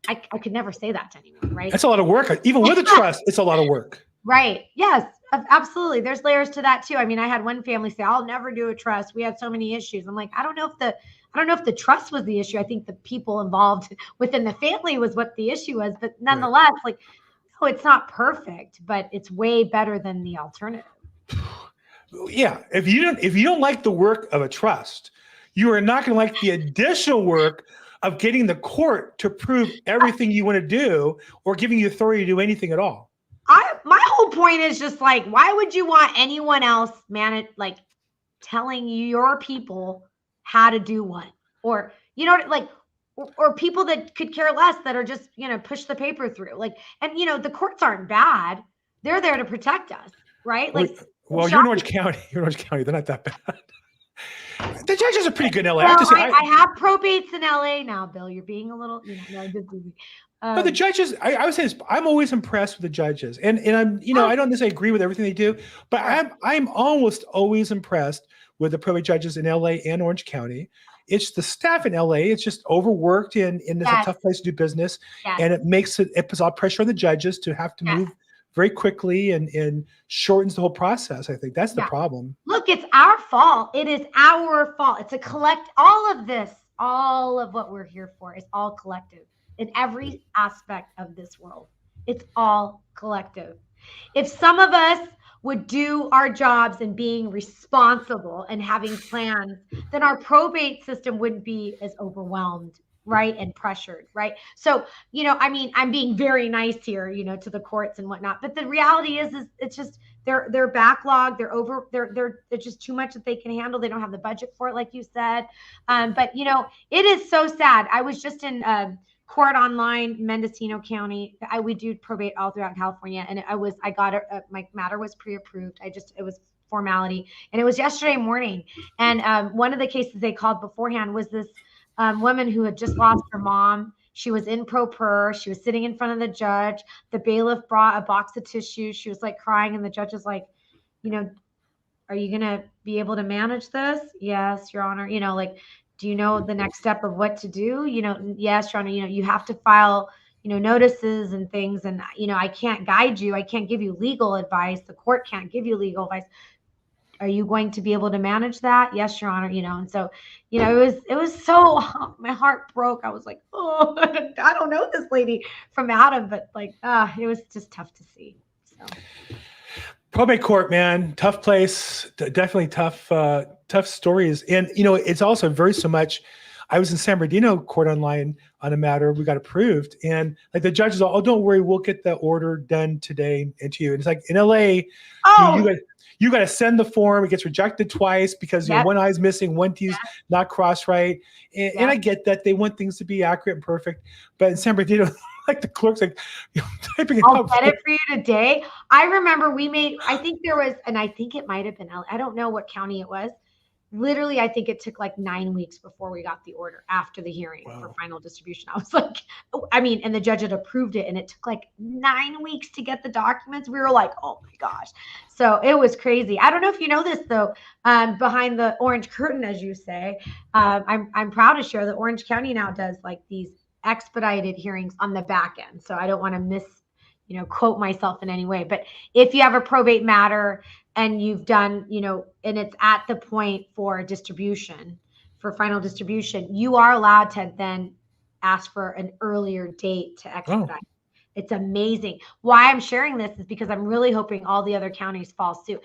I could never say that to anyone, right? That's a lot of work. Even with a trust, it's a lot of work. Right. Yes, absolutely. There's layers to that too. I mean, I had one family say, I'll never do a trust. We had so many issues. I'm like, I don't know if the trust was the issue. I think the people involved within the family was what the issue was. But nonetheless, right. No, it's not perfect, but it's way better than the alternative. Yeah. If you don't like the work of a trust, you are not going to like the additional work of getting the court to prove everything you want to do or giving you authority to do anything at all. My whole point is just like, why would you want anyone else telling your people how to do what? Or, or people that could care less that are just, push the paper through. The courts aren't bad. They're there to protect us, right? Well, you're in Orange County. You're in Orange County. They're not that bad. The judges are pretty good in LA. Well, I have probates in LA now, Bill. You're being a little, but the judges, I would say this, I'm always impressed with the judges, and I'm, I don't necessarily agree with everything they do, but I'm almost always impressed with the probate judges in LA and Orange County. It's the staff in LA. It's just overworked and it's a tough place to do business, and it puts a lot of pressure on the judges to have to move very quickly and shortens the whole process. I think that's the problem. Look, it's our fault. It is our fault. It's all of this, all of what we're here for is all collective in every aspect of this world. It's all collective. If some of us would do our jobs and being responsible and having plans, then our probate system wouldn't be as overwhelmed, right? And pressured, right? So, I'm being very nice here, to the courts and whatnot, but the reality is it's just, they're backlogged. They're just too much that they can handle. They don't have the budget for it, like you said. But it is so sad. I was just in court online, Mendocino County. We do probate all throughout California. And my matter was pre-approved. It was formality. And it was yesterday morning. And one of the cases they called beforehand was this woman who had just lost her mom. She was in pro per. She was sitting in front of the judge. The bailiff brought a box of tissues. She was crying. And the judge is like, are you going to be able to manage this? Yes, Your Honor. Do you know the next step of what to do? Yes, Your Honor. You have to file, notices and things. And, I can't guide you. I can't give you legal advice. The court can't give you legal advice. Are you going to be able to manage that? Yes, Your Honor. And so, it was so, my heart broke. I was like, oh, I don't know this lady from Adam, but it was just tough to see. So. Probate court, man, tough place, definitely tough stories. And, it's also very so much, I was in San Bernardino court online on a matter, we got approved. And the judges, oh, don't worry, we'll get the order done today and to you. And it's like in LA, you got to send the form. It gets rejected twice because one eye's missing, one T's not crossed right. And I get that they want things to be accurate and perfect. But in San Bernardino, the clerk's typing it I'll up. get it for you today. I remember I think there was, and I think it might've been, I don't know what county it was. Literally, I think it took 9 weeks before we got the order after the hearing for final distribution. I was and the judge had approved it and it took 9 weeks to get the documents. We were like, oh my gosh. So it was crazy. I don't know if you know this though, behind the orange curtain, as you say, I'm proud to share that Orange County now does these expedited hearings on the back end. So I don't want to quote myself in any way, but if you have a probate matter and you've done, and it's at the point for distribution, for final distribution, you are allowed to then ask for an earlier date to expedite. Oh. It's amazing. Why I'm sharing this is because I'm really hoping all the other counties fall suit.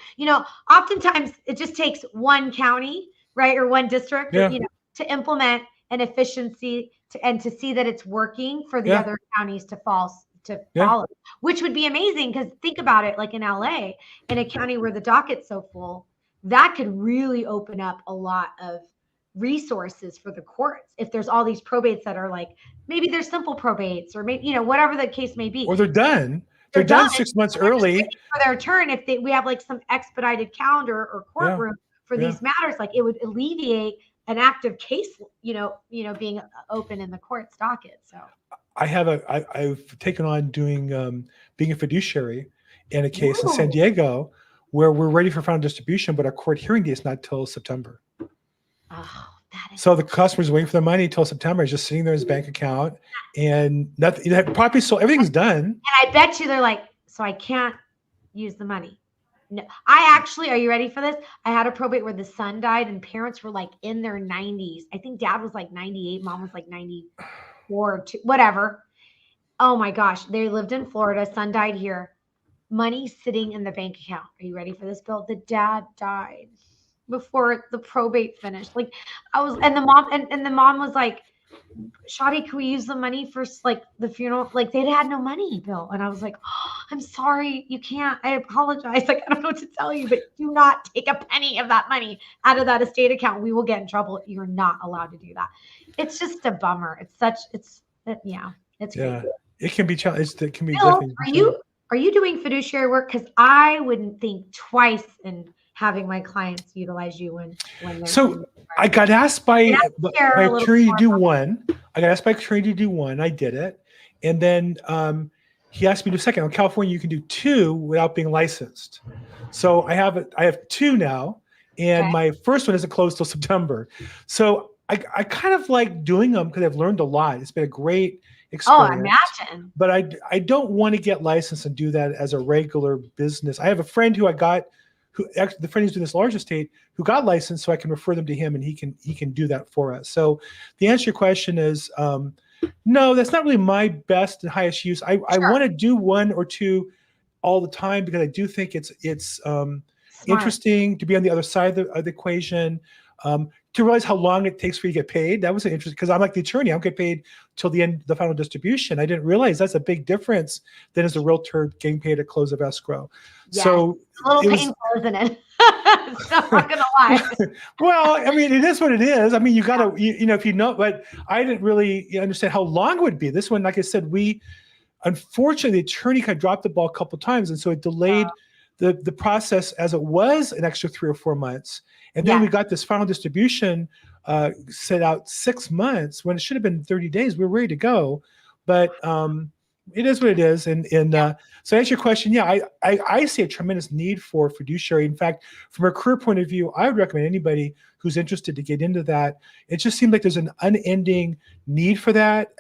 Oftentimes it just takes one county, right, or one district, to implement an efficiency and to see that it's working for the other counties to follow, which would be amazing. Because think about it, in LA, in a county where the docket's so full, that could really open up a lot of resources for the courts if there's all these probates that are like, maybe they're simple probates, or maybe, whatever the case may be. Or they're done. They're done 6 months early for their turn. If we have like some expedited calendar or courtroom for these matters, like it would alleviate an active case, being open in the court's docket. So I've taken on doing being a fiduciary in a case in San Diego where we're ready for final distribution, but our court hearing date is not till September. Oh, so the customer's waiting for their money till September. It's just sitting there in his bank account, and nothing. Property sold, everything's done. And I bet you they're like, so I can't use the money. No, I actually, are you ready for this? I had a probate where the son died and parents were like in their 90s. I think dad was like 98, mom was like 94, whatever. Oh my gosh. They lived in Florida. Son died here. Money sitting in the bank account. Are you ready for this, Bill? The dad died before the probate finished. Like and the mom was like, Shadi, can we use the money for like the funeral? Like they had no money, Bill. And I was like, oh, I'm sorry, you can't. I apologize. Like, I don't know what to tell you, but do not take a penny of that money out of that estate account. We will get in trouble. You're not allowed to do that. It's just a bummer. It's crazy. It can be challenged. It can be. Bill, are you doing fiduciary work? Because I wouldn't think twice in having my clients utilize you when they're. So I got asked by attorney to do one. I got asked by attorney to do one. I did it, and then he asked me to do a second. In California, you can do two without being licensed. So I have two now, and my first one isn't closed till September. So I kind of like doing them because I've learned a lot. It's been a great experience. Oh, imagine. But I don't want to get licensed and do that as a regular business. I have a friend who actually the friend who's doing this large estate who got licensed, so I can refer them to him and he can do that for us. So the answer to your question is no, that's not really my best and highest use. I want to do one or two all the time because I do think it's interesting to be on the other side of the equation. To realize how long it takes for you to get paid. That was interesting because I'm like the attorney. I don't get paid till the end, the final distribution. I didn't realize that's a big difference than as a realtor getting paid at close of escrow. Yeah, so it's a little painful, isn't it? I'm not gonna lie. Well, I mean, it is what it is. I mean, you gotta, if you know, but I didn't really understand how long it would be. This one, like I said, unfortunately, the attorney kind of dropped the ball a couple of times, and so it delayed the process as it was an extra 3 or 4 months. And then we got this final distribution set out 6 months when it should have been 30 days. We were ready to go, but it is what it is. And so to answer your question, I see a tremendous need for fiduciary. In fact, from a career point of view, I would recommend anybody who's interested to get into that. It just seems like there's an unending need for that.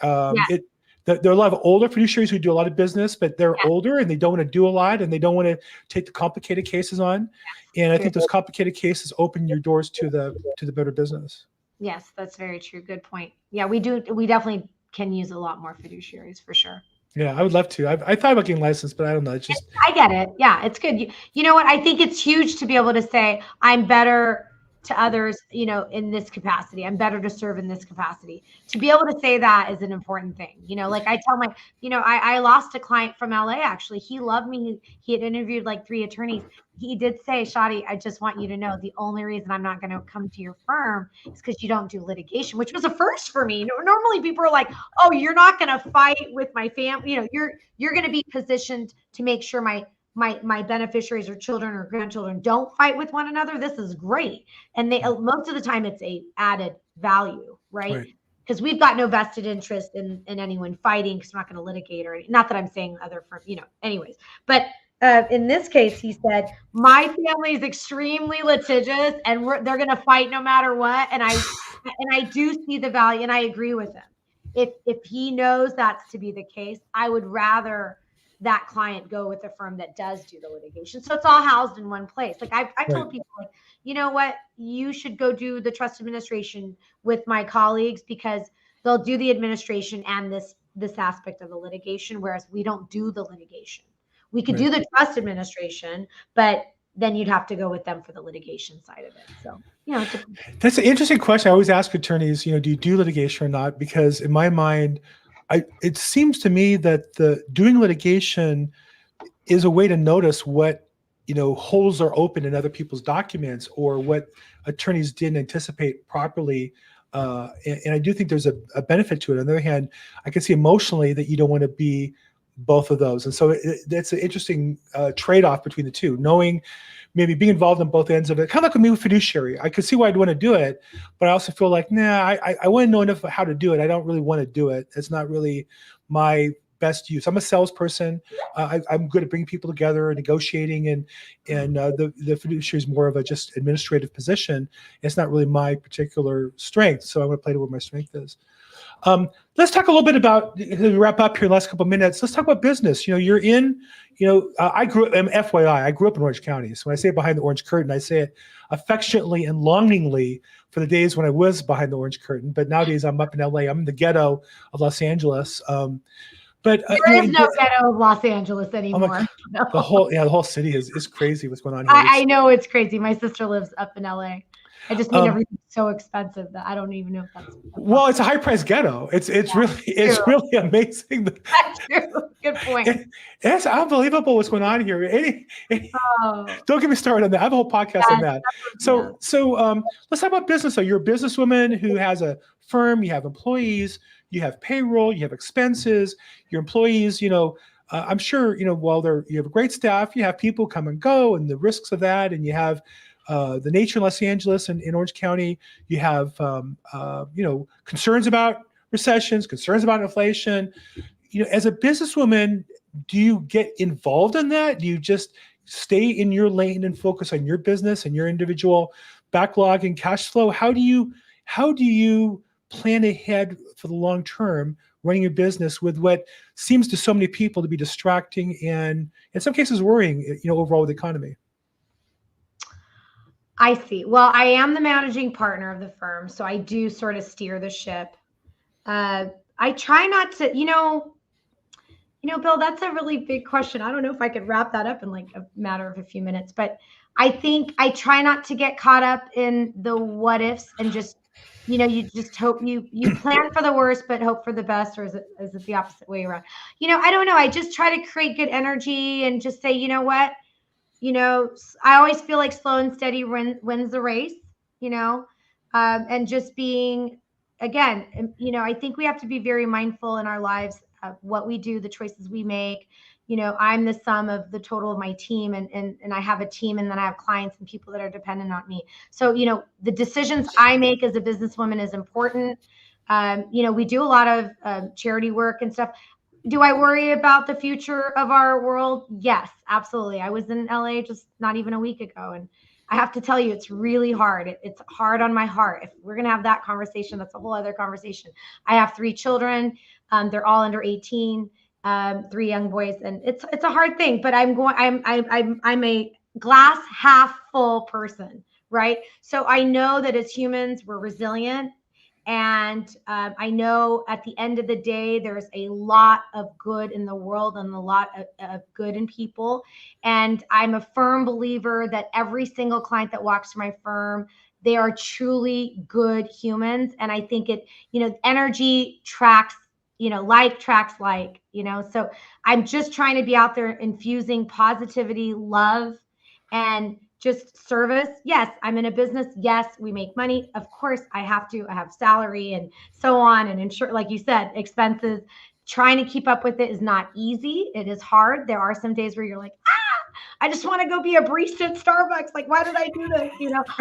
There are a lot of older fiduciaries who do a lot of business, but they're older and they don't want to do a lot and they don't want to take the complicated cases on. And I think those complicated cases open your doors to the better business. Yes, that's very true. Good point. Yeah, we do. We definitely can use a lot more fiduciaries for sure. Yeah, I would love to. I thought about getting licensed, but I don't know. It's just. I get it. Yeah, it's good. You know what? I think it's huge to be able to say, I'm better to others, in this capacity. I'm better to serve in this capacity. To be able to say that is an important thing. Like I tell I lost a client from LA, actually. He loved me. He had interviewed like 3 attorneys. He did say, Shadi, I just want you to know the only reason I'm not going to come to your firm is because you don't do litigation, which was a first for me. Normally people are like, oh, you're not going to fight with my family. You're going to be positioned to make sure my beneficiaries or children or grandchildren don't fight with one another. This is great. And most of the time it's a added value, right? Because we've got no vested interest in anyone fighting because we're not going to litigate or not that I'm saying other firm, anyways. But in this case, he said, my family is extremely litigious and they're going to fight no matter what. And I do see the value and I agree with him. If he knows that's to be the case, I would rather that client go with a firm that does do the litigation. So it's all housed in one place. Like I've told people, like, you know what, you should go do the trust administration with my colleagues because they'll do the administration and this aspect of the litigation, whereas we don't do the litigation. We could do the trust administration, but then you'd have to go with them for the litigation side of it. So, that's an interesting question. I always ask attorneys, do you do litigation or not? Because in my mind, it seems to me that doing litigation is a way to notice what holes are open in other people's documents or what attorneys didn't anticipate properly. And I do think there's a benefit to it. On the other hand, I can see emotionally that you don't want to be both of those. And so that's an interesting trade-off between the two, knowing maybe being involved on both ends of it. Kind of like with me with fiduciary. I could see why I'd want to do it, but I also feel like, I want to know enough about how to do it. I don't really want to do it. It's not really my best use. I'm a salesperson. I'm good at bringing people together and negotiating, and the fiduciary is more of a just administrative position. It's not really my particular strength, so I'm going to play to where my strength is. Let's talk a little bit about, as we wrap up here in the last couple of minutes, let's talk about business. You're in, I grew up, FYI, I grew up in Orange County. So when I say behind the orange curtain, I say it affectionately and longingly for the days when I was behind the orange curtain. But nowadays I'm up in LA. I'm in the ghetto of Los Angeles. But there is no ghetto of Los Angeles anymore. No. The whole city is crazy. What's going on here? I know it's crazy. My sister lives up in LA. I just mean everything's so expensive that I don't even know if that's. Well, it's a high price ghetto. It's really amazing. That's true. Good point. It's unbelievable what's going on here. Don't get me started on that. I have a whole podcast on that. So let's talk about business. So you're a businesswoman who has a firm. You have employees. You have payroll. You have expenses. Your employees, I'm sure, while you have a great staff, you have people come and go, and the risks of that, and you have the nature in Los Angeles and in Orange County. You have, concerns about recessions, concerns about inflation. As a businesswoman, do you get involved in that? Do you just stay in your lane and focus on your business and your individual backlog and cash flow? How do you plan ahead for the long term, running your business with what seems to so many people to be distracting and in some cases worrying, overall with the economy? I see. Well, I am the managing partner of the firm, so I do sort of steer the ship. I try not to, Bill, that's a really big question. I don't know if I could wrap that up in like a matter of a few minutes, but I think I try not to get caught up in the what ifs and just, you just hope you plan for the worst, but hope for the best, or is it the opposite way around? I don't know. I just try to create good energy and just say, you know what? I always feel like slow and steady wins the race, and just being, again, I think we have to be very mindful in our lives of what we do, the choices we make. I'm the sum of the total of my team, and I have a team, and then I have clients and people that are dependent on me. So, the decisions I make as a businesswoman is important. We do a lot of charity work and stuff. Do I worry about the future of our world? Yes, absolutely. I was in LA just not even a week ago, and I have to tell you, it's really hard. It's hard on my heart. If we're going to have that conversation, that's a whole other conversation. I have 3 children. They're all under 18, 3 young boys, and it's a hard thing, but I'm a glass half full person, right? So I know that as humans, we're resilient. And I know at the end of the day, there's a lot of good in the world and a lot of good in people. And I'm a firm believer that every single client that walks through my firm, they are truly good humans. And I think energy tracks, like tracks like, so I'm just trying to be out there infusing positivity, love, and just service. Yes, I'm in a business. Yes, we make money. Of course, I have salary and so on, and insure, like you said, expenses. Trying to keep up with it is not easy. It is hard. There are some days where you're like, I just want to go be a barista at Starbucks. Like, why did I do this?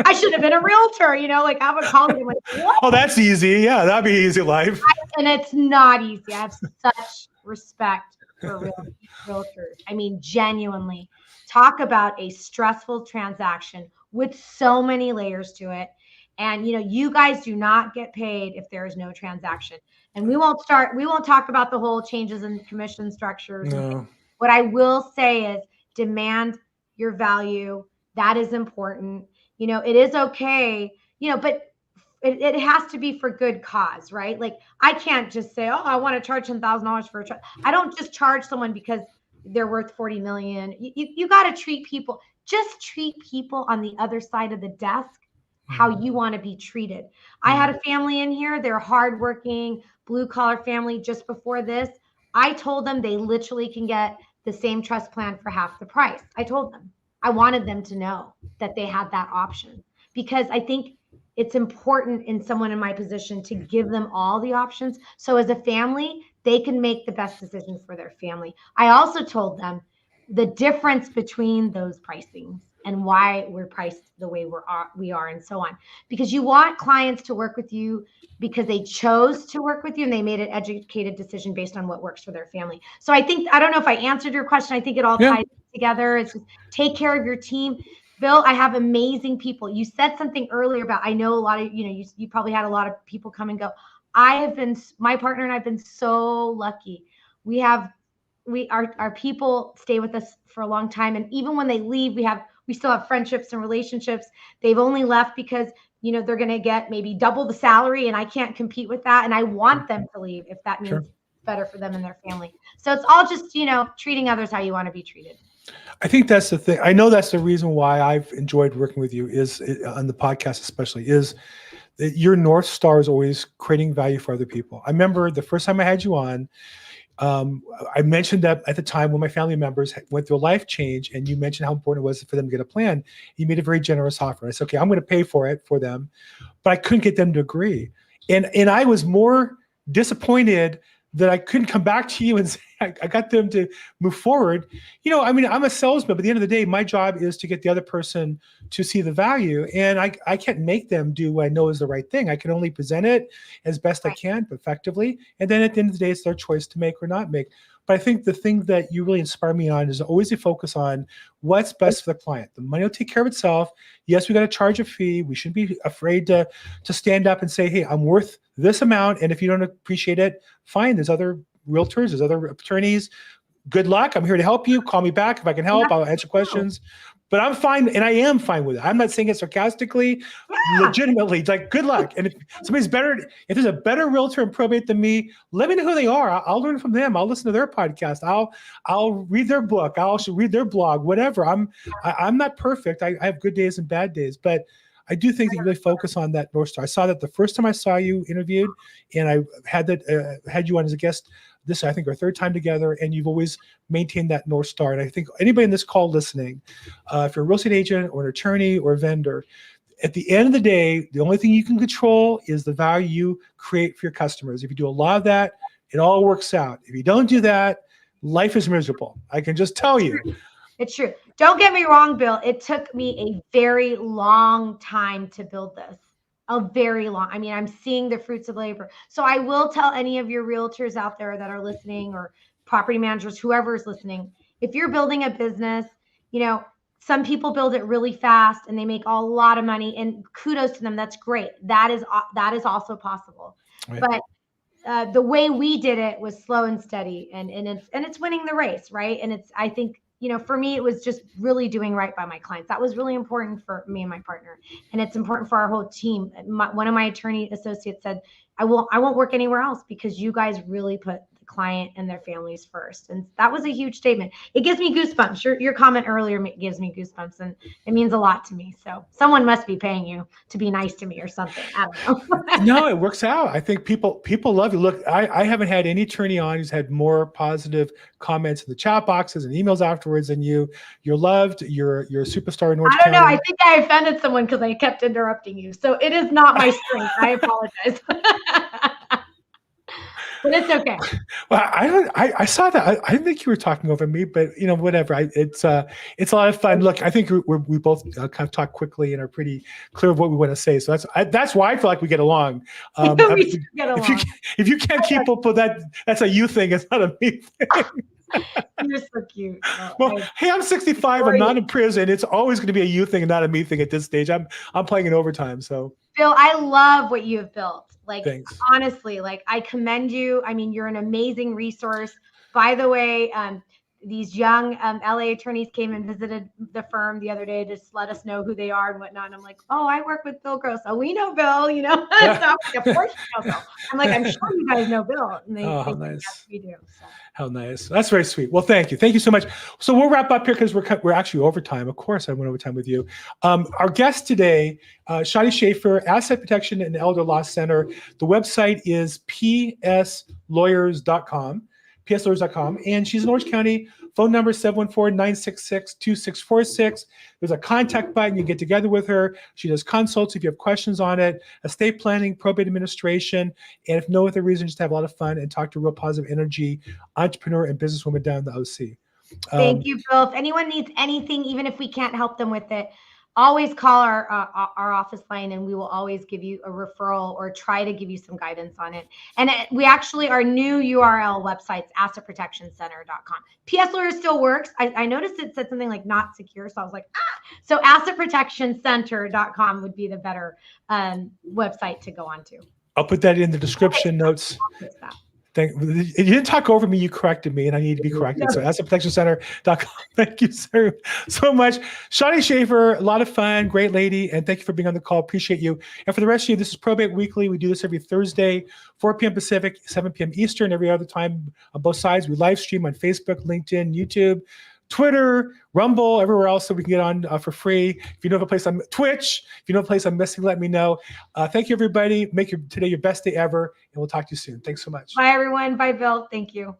I should have been a realtor, like have a colleague. I'm like, what? Oh, that's easy. Yeah, that'd be easy life. And it's not easy. I have such respect for realtors. I mean, genuinely. Talk about a stressful transaction with so many layers to it. And, you guys do not get paid if there is no transaction. And we won't talk about the whole changes in commission structures. No. What I will say is demand your value. That is important. It is okay, but it has to be for good cause, right? Like I can't just say, oh, I want to charge $10,000 for a truck. I don't just charge someone because they're worth 40 million. You got to treat people on the other side of the desk how you want to be treated. I had a family in here. They're hardworking, blue collar family. Just before this, I told them they literally can get the same trust plan for half the price. I told them. I wanted them to know that they had that option, because I think it's important in someone in my position to give them all the options. So as a family, they can make the best decision for their family. I also told them the difference between those pricings and why we're priced the way we are and so on. Because you want clients to work with you because they chose to work with you and they made an educated decision based on what works for their family. So I don't know if I answered your question. I think it all ties together. It's just take care of your team. Bill, I have amazing people. You said something earlier about, I know a lot of, you probably had a lot of people come and go. My partner and I've been so lucky. Our people stay with us for a long time. And even when they leave, we still have friendships and relationships. They've only left because, they're going to get maybe double the salary and I can't compete with that. And I want them to leave if that means better for them and their family. So it's all just, treating others how you want to be treated. I think that's the thing. I know that's the reason why I've enjoyed working with you is on the podcast, especially, is that your North Star is always creating value for other people. I remember the first time I had you on, I mentioned that at the time when my family members went through a life change, and you mentioned how important it was for them to get a plan. You made a very generous offer. I said, okay, I'm going to pay for it for them, but I couldn't get them to agree. And I was more disappointed that I couldn't come back to you and say, I got them to move forward. I'm a salesman, but at the end of the day, my job is to get the other person to see the value. And I can't make them do what I know is the right thing. I can only present it as best I can, but effectively. And then at the end of the day, it's their choice to make or not make. But I think the thing that you really inspire me on is always to focus on what's best for the client. The money will take care of itself. Yes, we got to charge a fee. We shouldn't be afraid to stand up and say, hey, I'm worth this amount. And if you don't appreciate it, fine. There's other realtors, there's other attorneys. Good luck. I'm here to help you. Call me back if I can help. I'll answer questions. But I'm fine, and I am fine with it. I'm not saying it sarcastically, legitimately. It's like, good luck. And if there's a better realtor in probate than me, let me know who they are. I'll learn from them. I'll listen to their podcast. I'll read their book. I'll read their blog, whatever. I'm not perfect. I have good days and bad days, but I do think that you really focus on that North Star. I saw that the first time I saw you interviewed, and I had you on as a guest. This, I think, our third time together, and you've always maintained that North Star. And I think anybody in this call listening, if you're a real estate agent or an attorney or a vendor, at the end of the day, the only thing you can control is the value you create for your customers. If you do a lot of that, it all works out. If you don't do that, life is miserable. I can just tell you. It's true. Don't get me wrong, Bill. It took me a very long time to build this. I'm seeing the fruits of labor. So I will tell any of your realtors out there that are listening, or property managers, whoever is listening, if you're building a business, some people build it really fast and they make a lot of money, and kudos to them. That's great. That is also possible. Right. But the way we did it was slow and steady, and it's winning the race, right? And I think, for me, it was just really doing right by my clients. That was really important for me and my partner. And it's important for our whole team. One of my attorney associates said, I won't work anywhere else because you guys really put the client and their families first. And that was a huge statement. It gives me goosebumps. Your comment earlier gives me goosebumps, and it means a lot to me. So someone must be paying you to be nice to me or something. I don't know. No, it works out. I think people love you. Look, I haven't had any attorney on who's had more positive comments in the chat boxes and emails afterwards than you. You're loved. You're a superstar in Orange County. I don't know. I think I offended someone because I kept interrupting you. So it is not my strength. I apologize. But it's okay. Well, I saw that. I didn't think you were talking over me, but whatever. It's a lot of fun. Look, I think we both kind of talk quickly and are pretty clear of what we want to say. So that's why I feel like we get along. If you can't keep up with that, that's a you thing. It's not a me thing. You're so cute. Hey, I'm 65. I'm not in prison. It's always going to be a you thing and not a me thing at this stage. I'm playing in overtime. So, Bill, I love what you have built. Thanks. Honestly, I commend you. You're an amazing resource. By the way, these young LA attorneys came and visited the firm the other day to just let us know who they are and whatnot. And I'm like, oh, I work with Bill Gross. Oh, we know Bill, So of course you know Bill. I'm like, I'm sure you guys know Bill. And how nice. Yes, we do. So. How nice. That's very sweet. Well, thank you. Thank you so much. So we'll wrap up here because we're actually overtime. Of course, I went overtime with you. Our guest today, Shadi Shaffer, Asset Protection and Elder Law Center. The website is pslawyers.com. pslawyers.com. And she's in Orange County. Phone number 714-966-2646. There's a contact button. You get together with her. She does consults if you have questions on it, estate planning, probate administration, and if no other reason, just to have a lot of fun and talk to real positive energy entrepreneur and businesswoman down in the OC. Thank you, Bill. If anyone needs anything, even if we can't help them with it, always call our office line, and we will always give you a referral or try to give you some guidance on it. And we actually, our new URL website's assetprotectioncenter.com. PS Lawyer still works. I noticed it said something like not secure, so I was like, So assetprotectioncenter.com would be the better website to go on to. I'll put that in the description notes. You didn't talk over me. You corrected me, and I need to be corrected. So assetprotectioncenter.com. Thank you so much. Shadi Shaffer, a lot of fun, great lady, and thank you for being on the call. Appreciate you. And for the rest of you, this is Probate Weekly. We do this every Thursday, 4 p.m. Pacific, 7 p.m. Eastern, every other time on both sides. We live stream on Facebook, LinkedIn, YouTube, Twitter, Rumble, everywhere else that we can get on for free. If you know of a place on Twitch, if you know of a place I'm missing, let me know. Thank you, everybody. Make today your best day ever, and we'll talk to you soon. Thanks so much. Bye, everyone. Bye, Bill. Thank you.